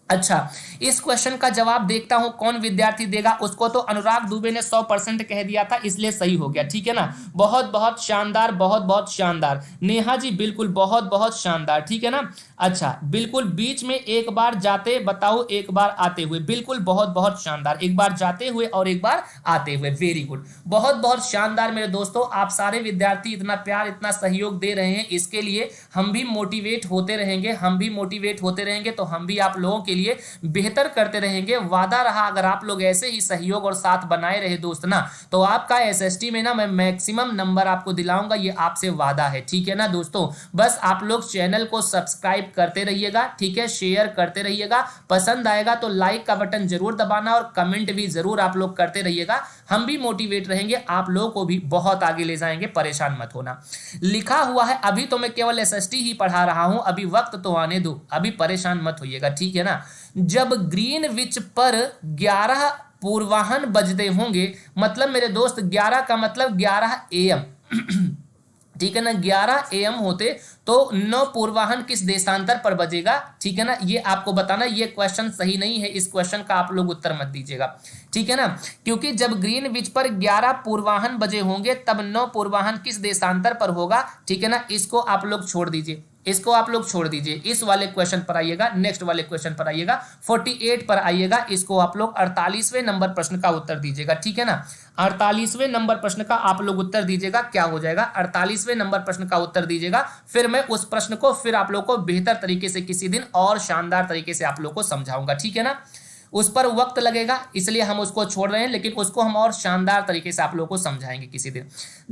अच्छा, इस क्वेश्चन का जवाब देखता हूं कौन विद्यार्थी देगा। उसको तो अनुराग दुबे ने 100% कह दिया था, इसलिए सही हो गया, ठीक है ना। बहुत बहुत शानदार, बहुत बहुत शानदार। नेहा जी बिल्कुल बहुत बहुत शानदार, ठीक है ना। अच्छा, बिल्कुल बीच में एक बार जाते बताओ, एक बार आते हुए, बिल्कुल बहुत बहुत शानदार। एक बार जाते हुए और एक बार आते हुए, वेरी गुड, बहुत बहुत शानदार मेरे दोस्तों। आप सारे विद्यार्थी इतना प्यार, इतना सहयोग दे रहे हैं, इसके लिए हम भी मोटिवेट होते रहेंगे, हम भी मोटिवेट होते रहेंगे। तो हम भी आप लोगों के लिए बेहतर करते रहेंगे। वादा रहा अगर आप लोग ऐसे ही सहयोग और साथ बनाए रहे दोस्त ना, तो आपका एसएसटी में ना मैं मैक्सिमम नंबर आपको दिलाऊंगा, ये आपसे वादा है, ठीक है ना दोस्तों। बस आप लोग चैनल को सब्सक्राइब लाइक करते रहिएगा, ठीक है, शेयर करते रहिएगा, पसंद आएगा तो लाइक का बटन जरूर दबाना और कमेंट भी जरूर आप लोग करते रहिएगा। हम भी मोटिवेट रहेंगे, आप लोगों को भी बहुत आगे ले जाएंगे, परेशान मत होना। लिखा हुआ है, अभी तो मैं केवल एसएसटी ही पढ़ा रहा हूं, अभी वक्त तो आने दो, अभी परेशान मत होइएगा, ठीक है ना। जब ग्रीनविच पर 11 पूर्वाहन बजते होंगे, मतलब मेरे दोस्त 11 का मतलब 11 AM ठीक है ना, 11 AM होते तो 9 पूर्वाहन किस देशांतर पर बजेगा, ठीक है ना, ये आपको बताना। ये क्वेश्चन सही नहीं है, इस क्वेश्चन का आप लोग उत्तर मत दीजिएगा, ठीक है ना, क्योंकि जब ग्रीनविच पर 11 पूर्वाहन बजे होंगे तब 9 पूर्वाहन किस देशांतर पर होगा, ठीक है ना, इसको आप लोग छोड़ दीजिए, इसको आप लोग छोड़ दीजिए। इस वाले क्वेश्चन पर आइएगा, नेक्स्ट वाले क्वेश्चन पर आइएगा, 48 पर आइएगा, इसको आप लोग 48वें नंबर प्रश्न का उत्तर दीजिएगा, ठीक है ना। 48वें नंबर प्रश्न का आप लोग उत्तर दीजिएगा, क्या हो जाएगा, 48वें नंबर प्रश्न का उत्तर दीजिएगा। फिर मैं उस प्रश्न को फिर आप लोग को बेहतर तरीके से किसी दिन और शानदार तरीके से आप लोग को समझाऊंगा, ठीक है ना। उस पर वक्त लगेगा इसलिए हम उसको छोड़ रहे हैं, लेकिन उसको हम और शानदार तरीके से आप लोगों को समझाएंगे किसी दिन।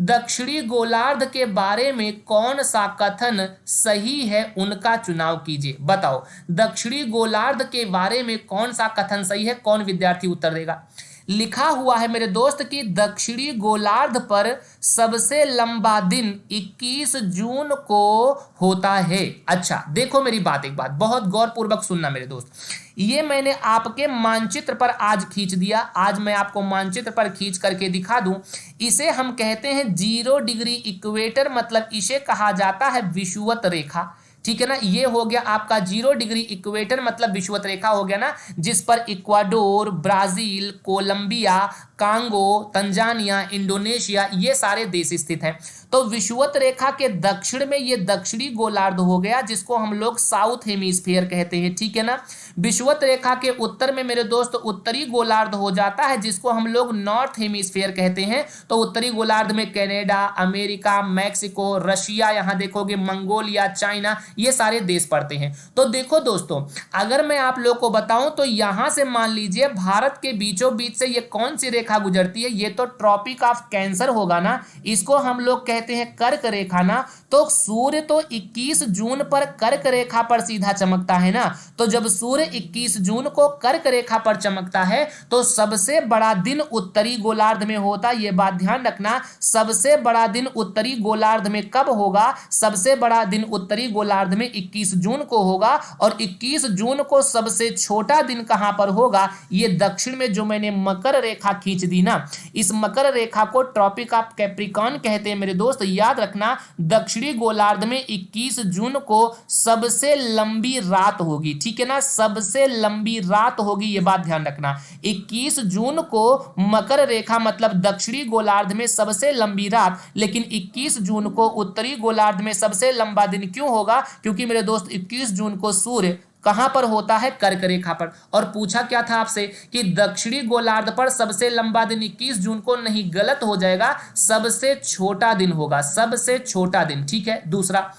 दक्षिणी गोलार्ध के बारे में कौन सा कथन सही है, उनका चुनाव कीजिए। बताओ, दक्षिणी गोलार्ध के बारे में कौन सा कथन सही है, कौन विद्यार्थी उत्तर देगा। लिखा हुआ है मेरे दोस्त कि दक्षिणी गोलार्ध पर सबसे लंबा दिन 21 जून को होता है। अच्छा देखो मेरी बात, एक बात बहुत गौरपूर्वक सुनना मेरे दोस्त, ये मैंने आपके मानचित्र पर आज खींच दिया, आज मैं आपको मानचित्र पर खींच करके दिखा दूं। इसे हम कहते हैं 0 डिग्री इक्वेटर, मतलब इसे कहा जाता है विषुवत रेखा, ठीक है ना। ये हो गया आपका 0 डिग्री इक्वेटर, मतलब विषुवत रेखा हो गया ना, जिस पर Ecuador, Brazil, Colombia, Congo, Tanzania, Indonesia ये सारे देश स्थित हैं। तो विषुवत रेखा के दक्षिण में ये दक्षिणी गोलार्ध हो गया, जिसको हम लोग साउथ हेमिस्फीयर कहते हैं, ठीक है ना। विषुवत रेखा के उत्तर में मेरे दोस्त उत्तरी गोलार्ध हो जाता है, जिसको हम लोग नॉर्थ हेमिस्फीयर कहते हैं। तो उत्तरी गोलार्ध में कनाडा, अमेरिका, मैक्सिको, रशिया, यहाँ देखोगे मंगोलिया, चाइना, ये सारे देश पड़ते हैं। तो देखो दोस्तों, अगर मैं आप लोग को बताऊं तो यहां से मान लीजिए भारत के बीचों बीच से ये कौन सी रेखा गुजरती है, ये तो ट्रॉपिक ऑफ कैंसर होगा ना, इसको हम लोग कहते हैं कर्क रेखा ना। तो सूर्य तो 21 जून पर कर्क रेखा पर सीधा चमकता है ना, तो जब सूर्य 21 जून को कर्क रेखा पर चमकता है तो सबसे बड़ा दिन उत्तरी गोलार्ध में होता है। ये बात ध्यान रखना, सबसे बड़ा दिन उत्तरी गोलार्ध में कब होगा, सबसे बड़ा दिन उत्तरी गोलार्ध में 21 जून को होगा। और 21 जून को सबसे छोटा दिन कहां पर होगा, ये दक्षिण में जो मैंने मकर रेखा खींच दी ना, इस मकर रेखा को ट्रॉपिक ऑफ कैप्रिकॉर्न कहते हैं मेरे दोस्त, याद रखना। दक्षिणी गोलार्ध में 21 जून को सबसे लंबी रात होगी, ठीक है ना, सबसे लंबी रात होगी, ये बात ध्यान रखना। 21 जून को मकर रेखा मतलब दक्षिणी गोलार्ध में सबसे लंबी रात, लेकिन 21 जून को उत्तरी गोलार्ध में सबसे लंबा दिन क्यों होगा, क्योंकि मेरे दोस्त 21 जून को सूर्य कहां पर होता है, कर्क रेखा पर। और पूछा क्या था आपसे कि दक्षिणी गोलार्ध पर सबसे लंबा दिन 21 जून को, नहीं गलत हो जाएगा, सबसे छोटा दिन होगा, सबसे छोटा दिन, ठीक है। दूसरा,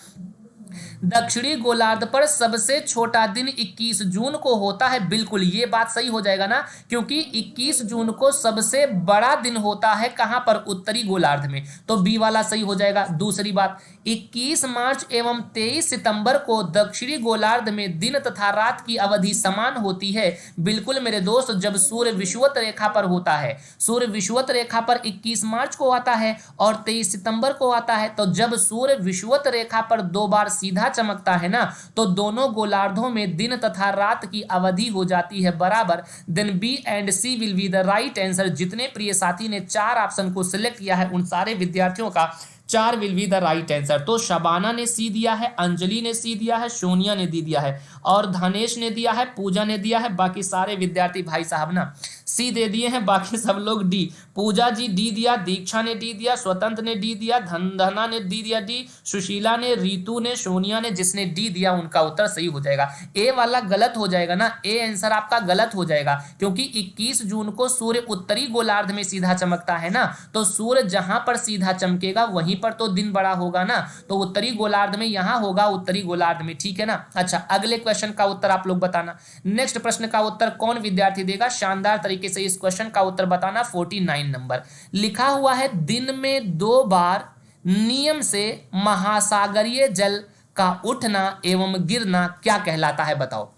दक्षिणी गोलार्ध पर सबसे छोटा दिन 21 जून को होता है, बिल्कुल ये बात सही हो जाएगा ना, क्योंकि 21 जून को सबसे बड़ा दिन होता है कहां पर, उत्तरी गोलार्ध में, तो बी वाला सही हो जाएगा। दूसरी बात, 21 मार्च एवं 23 सितंबर को दक्षिणी गोलार्ध में दिन तथा रात की अवधि समान होती है, बिल्कुल मेरे दोस्त, जब सूर्य विषुवत रेखा पर होता है, सूर्य विषुवत रेखा पर 21 मार्च को आता है और 23 सितंबर को आता है, तो जब सूर्य विषुवत रेखा पर 2 बार सीधा चमकता है ना, तो दोनों गोलार्धों में दिन तथा रात की अवधि हो जाती है बराबर। Then B and C will be the right answer. जितने प्रिय साथी ने 4 ऑप्शन को सिलेक्ट किया है उन सारे विद्यार्थियों का 4 will be the right answer. तो शबाना ने सी दिया है, अंजलि ने सी दिया है, सोनिया ने दी दिया है, और धनेश ने दिया है, पूजा ने दिया है, बाकी सारे विद्यार्थी भाई साहब ना सी दे दिए हैं, बाकी सब लोग डी। पूजा जी डी दिया, दीक्षा ने डी दिया, स्वतंत्र ने डी दिया, धना ने डी दिया डी, सुशीला ने, रीतू ने, सोनिया ने, जिसने डी दिया उनका उत्तर सही हो जाएगा। ए वाला गलत हो जाएगा ना, ए आंसर आपका गलत हो जाएगा, क्योंकि 21 जून को सूर्य उत्तरी गोलार्ध में सीधा चमकता है ना, तो सूर्य जहां पर सीधा चमकेगा वहीं पर तो दिन बड़ा होगा ना, तो उत्तरी गोलार्ध में यहां होगा, उत्तरी गोलार्ध में, ठीक है ना। अच्छा अगले क्वेश्चन का उत्तर आप लोग बताना, नेक्स्ट प्रश्न का उत्तर कौन विद्यार्थी देगा, शानदार तरीके से इस क्वेश्चन का उत्तर बताना। 49 नंबर लिखा हुआ है, दिन में 2 बार नियम से महासागरीय जल का उठना एवं गिरना क्या कहलाता है, बताओ।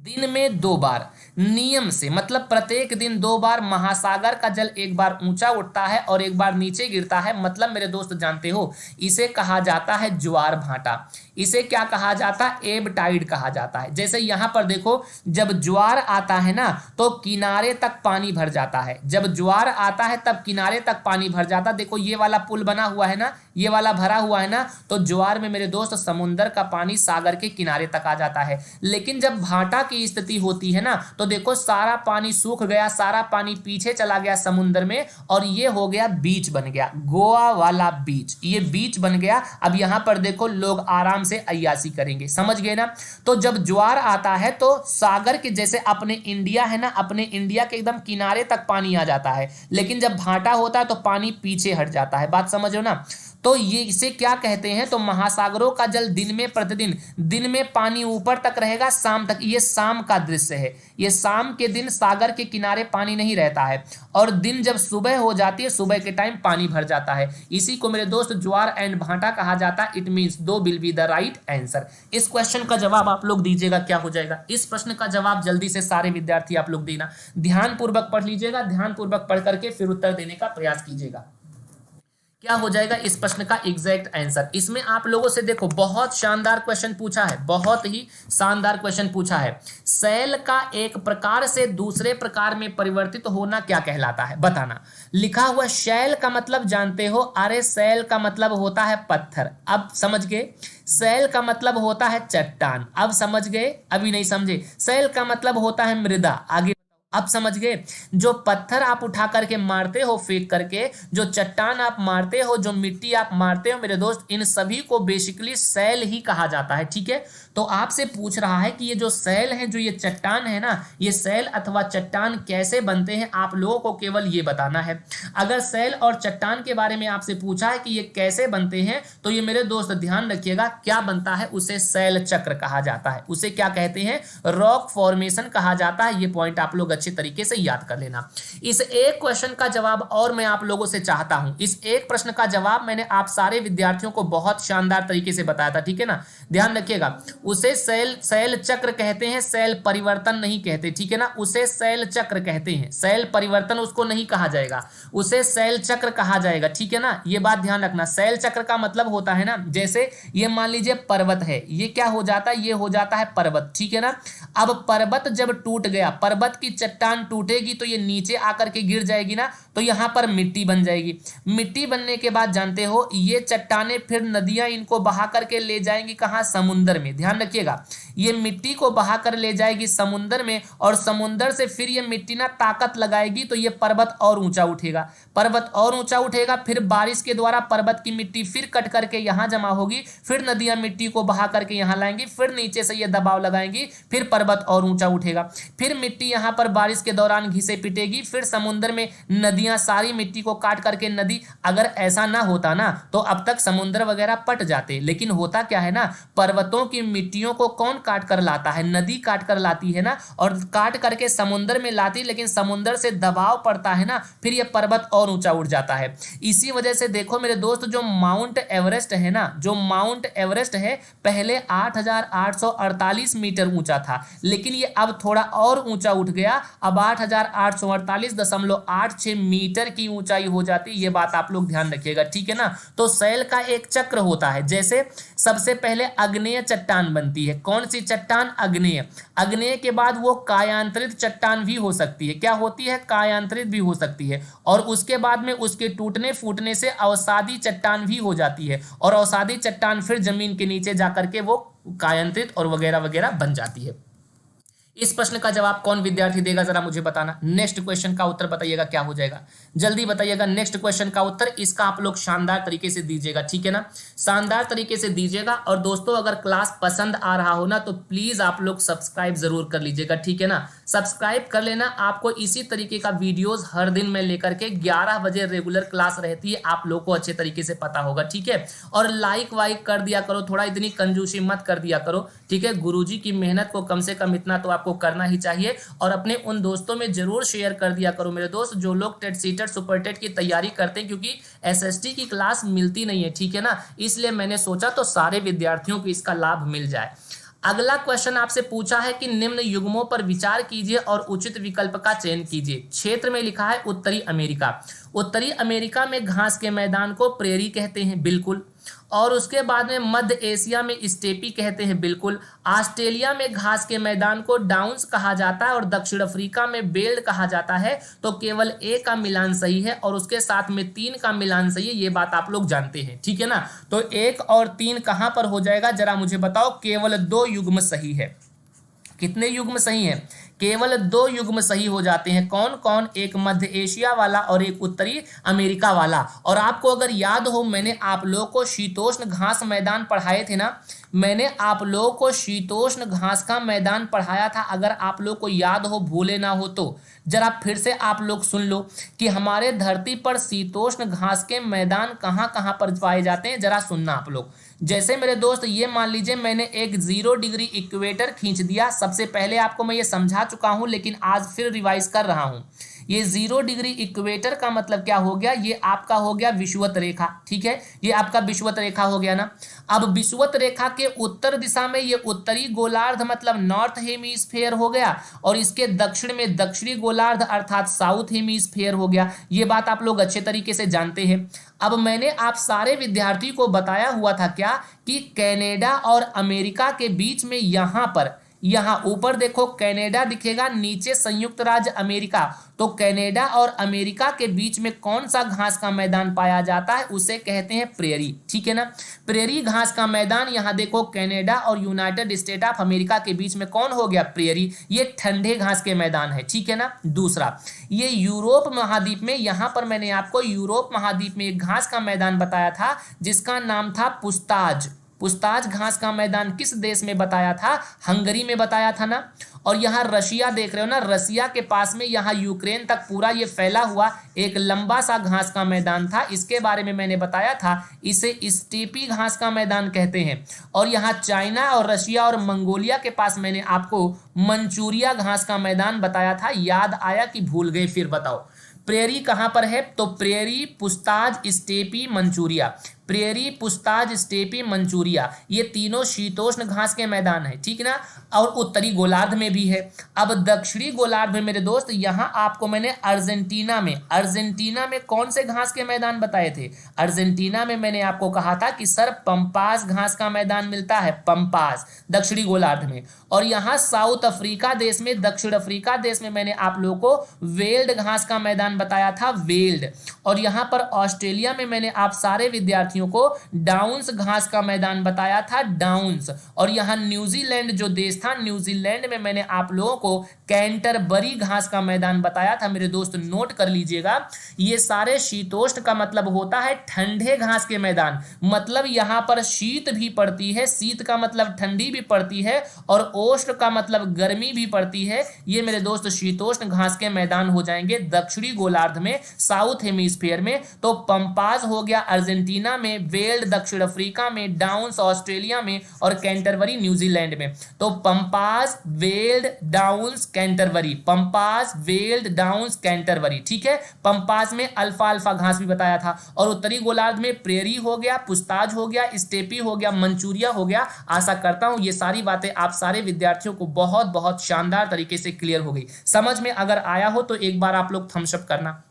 दिन में 2 बार नियम से, मतलब प्रत्येक दिन 2 बार महासागर का जल एक बार ऊंचा उठता है और एक बार नीचे गिरता है, मतलब मेरे दोस्त जानते हो इसे कहा जाता है ज्वार भाटा। इसे क्या कहा जाता है, एब टाइड कहा जाता है। जैसे यहां पर देखो, जब ज्वार आता है ना तो किनारे तक पानी भर जाता है, जब ज्वार आता है तब किनारे तक पानी भर जाता है। देखो ये वाला पुल बना हुआ है ना, ये वाला भरा हुआ है ना, तो ज्वार में मेरे दोस्त समुद्र का पानी सागर के किनारे तक आ जाता है। लेकिन जब भाटा की स्थिति होती है ना तो देखो सारा पानी सूख गया, सारा पानी पीछे चला गया समुद्र में, और ये हो गया बीच बन गया, गोवा वाला बीच, ये बीच बन गया। अब यहां पर देखो लोग आराम से अय्यासी करेंगे, समझ गए ना। तो जब ज्वार आता है तो सागर के जैसे अपने इंडिया है ना, अपने इंडिया के एकदम किनारे तक पानी आ जाता है, लेकिन जब भाटा होता है तो पानी पीछे हट जाता है, बात समझो ना। तो ये इसे क्या कहते हैं, तो महासागरों का जल दिन में प्रतिदिन, दिन में पानी ऊपर तक रहेगा, शाम तक, ये शाम का दृश्य है, ये शाम के दिन सागर के किनारे पानी नहीं रहता है, और दिन जब सुबह हो जाती है, सुबह के टाइम पानी भर जाता है। इसी को मेरे दोस्त ज्वार एंड भाटा कहा जाता है। It means 2 will be the right answer. इस क्वेश्चन का जवाब आप लोग दीजिएगा, क्या हो जाएगा। इस प्रश्न का जवाब जल्दी से सारे विद्यार्थी आप लोग देना, ध्यानपूर्वक पढ़ लीजिएगा, ध्यानपूर्वक पढ़ करके फिर उत्तर देने का प्रयास कीजिएगा। क्या हो जाएगा इस प्रश्न का एग्जैक्ट आंसर। इसमें आप लोगों से देखो बहुत शानदार क्वेश्चन पूछा है, बहुत ही शानदार क्वेश्चन पूछा है। सेल का एक प्रकार से दूसरे प्रकार में परिवर्तित होना क्या कहलाता है, बताना। लिखा हुआ शैल का मतलब जानते हो, अरे सेल का मतलब होता है पत्थर, अब समझ गए। सेल का मतलब होता है चट्टान, अब समझ गए, अभी नहीं समझे। सेल का मतलब होता है मृदा, आगे अब समझ गए। जो पत्थर आप उठा करके मारते हो फेंक करके, जो चट्टान आप मारते हो, जो मिट्टी आप मारते हो मेरे दोस्त, इन सभी को बेसिकली सेल ही कहा जाता है, ठीक है। तो आपसे पूछ रहा है कि ये जो सेल है, जो ये चट्टान है ना, ये सेल अथवा चट्टान कैसे बनते हैं, आप लोगों को केवल ये बताना है। अगर सेल और चट्टान के बारे में आपसे पूछा है कि ये कैसे बनते हैं, तो ये मेरे दोस्त ध्यान रखिएगा, क्या बनता है, उसे सेल चक्र कहा जाता है, उसे क्या कहते हैं, रॉक फॉर्मेशन कहा जाता है। ये पॉइंट आप लोग अच्छे तरीके से याद कर लेना। इस एक क्वेश्चन का जवाब और मैं आप लोगों से चाहता हूं, इस एक प्रश्न का जवाब मैंने आप सारे विद्यार्थियों को बहुत शानदार तरीके से बताया था, ठीक है ना, ध्यान रखिएगा। उसे सेल चक्र कहते हैं, सेल परिवर्तन नहीं कहते, ठीक है ना, उसे सेल चक्र कहते हैं, सेल परिवर्तन उसको नहीं कहा जाएगा, उसे सेल चक्र कहा जाएगा, ठीक है ना, ये बात ध्यान रखना। सेल चक्र का मतलब होता है ना, जैसे ये मान लीजिए पर्वत है, ये क्या हो जाता है, ये हो जाता है पर्वत, ठीक है ना। अब पर्वत जब टूट गया, पर्वत की चट्टान टूटेगी तो ये नीचे आकर के गिर जाएगी ना, तो यहां पर मिट्टी बन जाएगी। मिट्टी बनने के बाद जानते हो ये चट्टाने फिर नदियां इनको बहा करके ले जाएंगी कहां, समुंदर में, ध्यान रखिएगा। ये मिट्टी को बहा कर ले जाएगी समुंदर में, और समुंदर से फिर ये मिट्टी ना ताकत लगाएगी तो ये पर्वत और ऊंचा उठेगा, पर्वत और ऊंचा उठेगा, फिर बारिश के द्वारा पर्वत की मिट्टी फिर कट करके यहां जमा होगी, फिर नदियां मिट्टी को बहा करके यहां लाएंगी, फिर नीचे से ये दबाव लगाएंगी, फिर पर्वत और ऊंचा उठेगा, फिर मिट्टी यहां पर बारिश के दौरान घिसे पिटेगी, फिर समुद्र में नदियां सारी मिट्टी को काट करके नदी, अगर ऐसा ना होता ना तो अब तक समुद्र वगैरह पट जाते। लेकिन होता क्या है ना, पर्वतों की मिट्टियों को कौन काट कर लाता है, नदी काट कर लाती है ना, और काट करके समुद्र में लाती, लेकिन समुद्र से दबाव पड़ता है ना, फिर यह पर्वत और ऊंचा उठ जाता है। इसी वजह से देखो मेरे दोस्त, जो माउंट एवरेस्ट है ना, जो माउंट एवरेस्ट है पहले 8,848 मीटर ऊंचा था, लेकिन ये अब थोड़ा और ऊंचा उठ गया, अब 8,848.86 मीटर की ऊंचाई हो जाती है। ये बात आप लोग ध्यान रखिएगा, ठीक है ना। तो सेल का एक चक्र होता है, जैसे सबसे पहले अग्नेय चट्टान बनती है, कौन सी चट्टान, अग्नेय। अग्नेय के बाद वो कायांतरित चट्टान भी हो सकती है, क्या होती है, कायांतरित भी हो सकती है, और उसके बाद में उसके टूटने फूटने से अवसादी चट्टान भी हो जाती है, और अवसादी चट्टान फिर जमीन के नीचे जाकर के वो कायांतरित और वगैरह वगैरह बन जाती है। इस प्रश्न का जवाब कौन विद्यार्थी देगा, जरा मुझे बताना। नेक्स्ट क्वेश्चन का उत्तर बताइएगा, क्या हो जाएगा, जल्दी बताइएगा। नेक्स्ट क्वेश्चन का उत्तर इसका आप लोग शानदार तरीके से दीजिएगा, ठीक है ना, शानदार तरीके से दीजिएगा। और दोस्तों अगर क्लास पसंद आ रहा हो ना तो प्लीज आप लोग सब्सक्राइब जरूर कर लीजिएगा, ठीक है ना, सब्सक्राइब कर लेना। आपको इसी तरीके का वीडियोस हर दिन में लेकर के 11 बजे रेगुलर क्लास रहती है, आप लोग को अच्छे तरीके से पता होगा, ठीक है। और लाइक वाइक कर दिया करो, थोड़ा इतनी कंजूसी मत कर दिया करो, ठीक है। गुरुजी की मेहनत को कम से कम इतना तो आप आपको करना ही चाहिए और अपने उन दोस्तों में जरूर शेयर कर दिया करो मेरे दोस्त जो लोग टेट सीटेट सुपर टेट की तैयारी करते हैं, क्योंकि एसएसटी की क्लास मिलती नहीं है, ठीक है ना। इसलिए मैंने सोचा तो सारे विद्यार्थियों को इसका लाभ मिल जाए। अगला क्वेश्चन आपसे पूछा है कि निम्न युग्मों पर विचार कीजिए और उचित विकल्प का चयन कीजिए। क्षेत्र में लिखा है उत्तरी अमेरिका। उत्तरी अमेरिका में घास के मैदान को प्रेरी कहते हैं, बिल्कुल। और उसके बाद में मध्य एशिया में स्टेपी कहते हैं, बिल्कुल। ऑस्ट्रेलिया में घास के मैदान को डाउन्स कहा जाता है और दक्षिण अफ्रीका में बेल्ड कहा जाता है। तो केवल ए का मिलान सही है और उसके साथ में 3 का मिलान सही है, ये बात आप लोग जानते हैं, ठीक है ना। तो 1 और 3 कहां पर हो जाएगा जरा मुझे बताओ। केवल 2 युग्म सही है। कितने युग्म सही हैं? केवल 2 युग्म सही हो जाते हैं। कौन कौन? एक मध्य एशिया वाला और एक उत्तरी अमेरिका वाला। और आपको अगर याद हो, मैंने आप लोगों को शीतोष्ण घास मैदान पढ़ाए थे ना, मैंने आप लोगों को शीतोष्ण घास का मैदान पढ़ाया था। अगर आप लोग को याद हो, भूले ना हो तो जरा फिर से आप लोग सुन लो कि हमारे धरती पर शीतोष्ण घास के मैदान कहाँ कहाँ पर पाए जाते हैं। जरा सुनना आप लोग। जैसे मेरे दोस्त ये मान लीजिए मैंने एक 0 डिग्री इक्वेटर खींच दिया। सबसे पहले आपको मैं ये समझा चुका हूं, लेकिन आज फिर रिवाइज कर रहा हूं। ये 0 डिग्री इक्वेटर का मतलब क्या हो गया? ये आपका हो गया विषुवत रेखा, ठीक है। ये आपका विषुवत रेखा हो गया ना। अब विषुवत रेखा के उत्तर दिशा में ये उत्तरी गोलार्ध मतलब नॉर्थ हेमीस्फेयर हो गया और इसके दक्षिण में दक्षिणी गोलार्ध अर्थात साउथ हेमीस्फेयर हो गया। ये बात आप लोग अच्छे तरीके से जानते हैं। अब मैंने आप सारे विद्यार्थी को बताया हुआ था क्या कि कनाडा और अमेरिका के बीच में यहाँ ऊपर देखो कनाडा दिखेगा, नीचे संयुक्त राज्य अमेरिका। तो कनाडा और अमेरिका के बीच में कौन सा घास का मैदान पाया जाता है? उसे कहते हैं प्रेरी, ठीक है ना। प्रेरी घास का मैदान यहाँ देखो कनाडा और यूनाइटेड स्टेट ऑफ अमेरिका के बीच में कौन हो गया? प्रेरी। ये ठंडे घास के मैदान है, ठीक है ना। दूसरा, ये यूरोप महाद्वीप में, यहाँ पर मैंने आपको यूरोप महाद्वीप में एक घास का मैदान बताया था जिसका नाम था पुस्ताज। पुस्ताज घास का मैदान किस देश में बताया था? हंगरी में बताया था ना। और यहाँ रशिया देख रहे हो ना, रशिया के पास में यहाँ यूक्रेन तक पूरा ये फैला हुआ एक लंबा सा घास का मैदान था। इसके बारे में मैंने बताया था, इसे स्टेपी घास का मैदान कहते हैं। और यहाँ चाइना और रशिया और मंगोलिया के पास मैंने आपको मंचूरिया घास का मैदान बताया था। याद आया कि भूल गए? फिर बताओ प्रेरी कहां पर है? तो prairie, पुस्ताज, steppe, Manchuria. Prairie, पुस्ताज, steppe, Manchuria, ये तीनों शीतोष्ण घास के मैदान है, ठीक ना। और उत्तरी गोलार्ध में भी है। अब दक्षिणी गोलार्ध में मेरे दोस्त, यहां आपको मैंने अर्जेंटीना में कौन से घास के मैदान बताए थे? अर्जेंटीना में मैंने आपको कहा था कि सर पंपास घास का मैदान मिलता है, पंपास, दक्षिणी गोलार्ध में। और यहाँ साउथ अफ्रीका देश में, दक्षिण अफ्रीका देश में मैंने आप लोगों को वेल्ड घास का मैदान बताया था, वेल्ड। और यहाँ पर ऑस्ट्रेलिया में मैंने आप सारे विद्यार्थियों को डाउन्स घास का मैदान बताया था, डाउन्स। और यहाँ न्यूजीलैंड जो देश था, न्यूजीलैंड में मैंने आप लोगों को कैंटरबरी घास का मैदान बताया था। मेरे दोस्त नोट कर लीजिएगा, ये सारे शीतोष्ण का मतलब होता है ठंडे घास के मैदान। मतलब यहाँ पर शीत भी पड़ती है, शीत का मतलब ठंडी भी पड़ती है, और ओष्ण का मतलब गर्मी भी पड़ती है। ये मेरे दोस्त शीतोष्ण घास के मैदान हो जाएंगे दक्षिणी गोलार्ध में, साउथ हेमिस्फीयर में। तो पंपाज हो गया अर्जेंटीना में, वेल्ड दक्षिण अफ्रीका में, डाउन्स ऑस्ट्रेलिया में, और कैंटरबरी न्यूजीलैंड में। तो pampas, veld, downs, Canterbury, pampas, veld, downs, Canterbury, ठीक है। पंपाज में अल्फा अल्फा घास भी बताया था। और उत्तरी गोलार्ध में प्रेरी हो गया, पुस्ताज हो गया, स्टेपी हो गया, मंचूरिया हो गया। आशा करता हूं ये सारी बातें आप सारे विद्यार्थियों को बहुत बहुत शानदार तरीके से क्लियर हो गई। समझ में अगर आया हो तो एक बार आप लोग थम्स अप करना।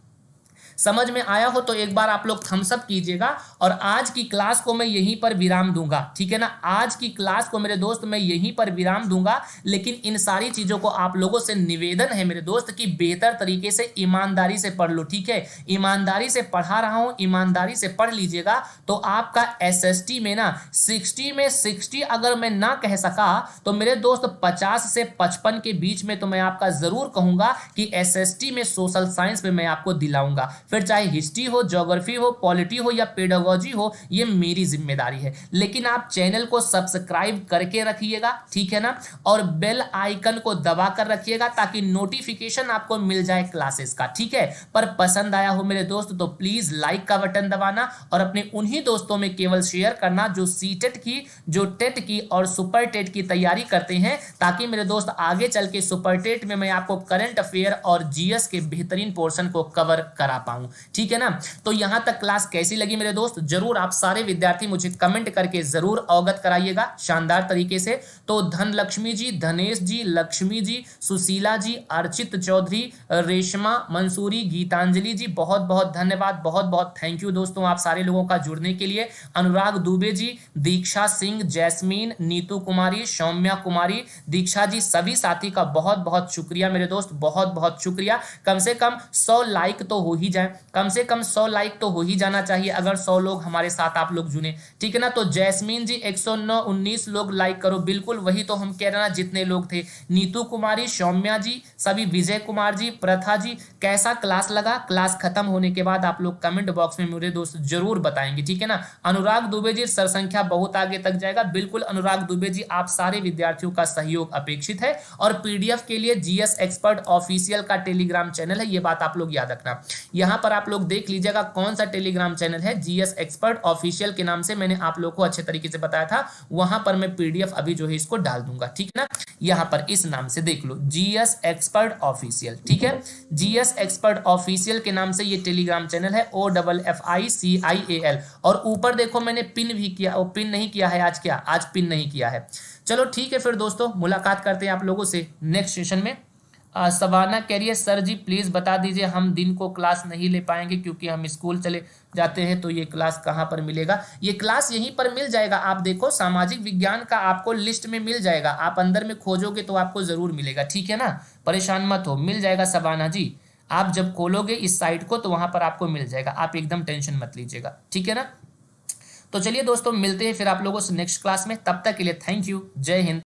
समझ में आया हो तो एक बार आप लोग थम्स अप कीजिएगा। और आज की क्लास को मैं यहीं पर विराम दूंगा, ठीक है ना। आज की क्लास को मेरे दोस्त मैं यहीं पर विराम दूंगा। लेकिन इन सारी चीजों को आप लोगों से निवेदन है मेरे दोस्त कि बेहतर तरीके से ईमानदारी से पढ़ लो, ठीक है। ईमानदारी से पढ़ा रहा हूं, ईमानदारी से पढ़ लीजिएगा तो आपका एसएसटी में ना 60 में 60 अगर मैं ना कह सका तो मेरे दोस्त 50 से 55 के बीच में तो मैं आपका जरूर कहूंगा कि एसएसटी में सोशल साइंस में मैं आपको दिलाऊंगा। फिर चाहे हिस्ट्री हो, ज्योग्राफी हो, पॉलिटी हो या पेडागोजी हो, ये मेरी जिम्मेदारी है। लेकिन आप चैनल को सब्सक्राइब करके रखिएगा, ठीक है ना, और बेल आइकन को दबा कर रखिएगा ताकि नोटिफिकेशन आपको मिल जाए क्लासेस का, ठीक है। पर पसंद आया हो मेरे दोस्त तो प्लीज लाइक का बटन दबाना और अपने उन्हीं दोस्तों में केवल शेयर करना जो सीटेट की, जो टेट की और सुपर टेट की तैयारी करते हैं, ताकि मेरे दोस्त आगे चल के सुपर टेट में मैं आपको करंट अफेयर और जीएस के बेहतरीन पोर्शन को कवर करा पाऊं, ठीक है ना। तो यहां तक क्लास कैसी लगी मेरे दोस्त, जरूर आप सारे विद्यार्थी मुझे कमेंट करके जरूर अवगत कराइएगा शानदार तरीके से। तो धन लक्ष्मी जी, धनेश जी, लक्ष्मी जी, सुशीला जी, अर्चित चौधरी, रेशमा मंसूरी, गीतांजलि जी, बहुत बहुत धन्यवाद, बहुत बहुत थैंक यू दोस्तों आप सारे लोगों का जुड़ने के लिए। अनुराग दुबे जी, दीक्षा सिंह, जैस्मीन, नीतू कुमारी, सौम्या कुमारी, दीक्षा जी, सभी साथी का बहुत बहुत शुक्रिया मेरे दोस्त, बहुत बहुत शुक्रिया। कम से कम 100 लाइक तो हो ही जाए, कम से कम 100 लाइक तो हो ही जाना चाहिए अगर 100 लोग हमारे साथ आप लोग जुड़े, ठीक है ना। तो जैस्मीन जी 109 19 लोग लाइक करो, बिल्कुल वही तो हम कह रहे ना जितने लोग थे। नीतू कुमारी, सौम्या जी, सभी, विजय कुमार जी, प्रथा जी, कैसा क्लास लगा, क्लास खत्म होने के बाद आप लोग कमेंट बॉक्स में मेरे दोस्त जरूर बताएंगे, ठीक है ना। अनुराग दुबे जी, सर संख्या बहुत आगे तक जाएगा, बिल्कुल अनुराग दुबे जी, आप सारे विद्यार्थियों का सहयोग अपेक्षित है। और पीडीएफ के लिए जीएस एक्सपर्ट ऑफिशियल का टेलीग्राम चैनल है, ये बात आप लोग याद रखना। यहां पर आप लोग देख लीजिएगा कौन सा टेलीग्राम चैनल है, जीएस एक्सपर्ट ऑफिशियल के नाम से मैंने आप लोग को अच्छे तरीके से बताया था। वहां पर मैं पीडीएफ अभी जो है इसको डाल दूंगा, ठीक है ना। यहां पर इस नाम से देख लो, जीएस एक्सपर्ट ऑफिशियल, ठीक है। जीएस एक्सपर्ट ऑफिशियल के नाम से ये टेलीग्राम चैनल है, OFFICIAL। और ऊपर देखो मैंने पिन भी किया, वो पिन नहीं किया है आज, क्या आज पिन नहीं किया है। चलो ठीक है फिर दोस्तों, मुलाकात करते हैं आप लोगों से नेक्स्ट सेशन में। सवाना करिए सर जी प्लीज बता दीजिए, हम दिन को क्लास नहीं ले पाएंगे क्योंकि हम स्कूल चले जाते हैं, तो ये क्लास कहाँ पर मिलेगा। ये क्लास यहीं पर मिल जाएगा, आप देखो सामाजिक विज्ञान का आपको लिस्ट में मिल जाएगा, आप अंदर में खोजोगे तो आपको जरूर मिलेगा, ठीक है ना, परेशान मत हो, मिल जाएगा सवाना जी। आप जब खोलोगे इस साइट को तो वहां पर आपको मिल जाएगा, आप एकदम टेंशन मत लीजिएगा, ठीक है ना। तो चलिए दोस्तों मिलते हैं फिर आप लोगों से नेक्स्ट क्लास में, तब तक के लिए थैंक यू, जय हिंद।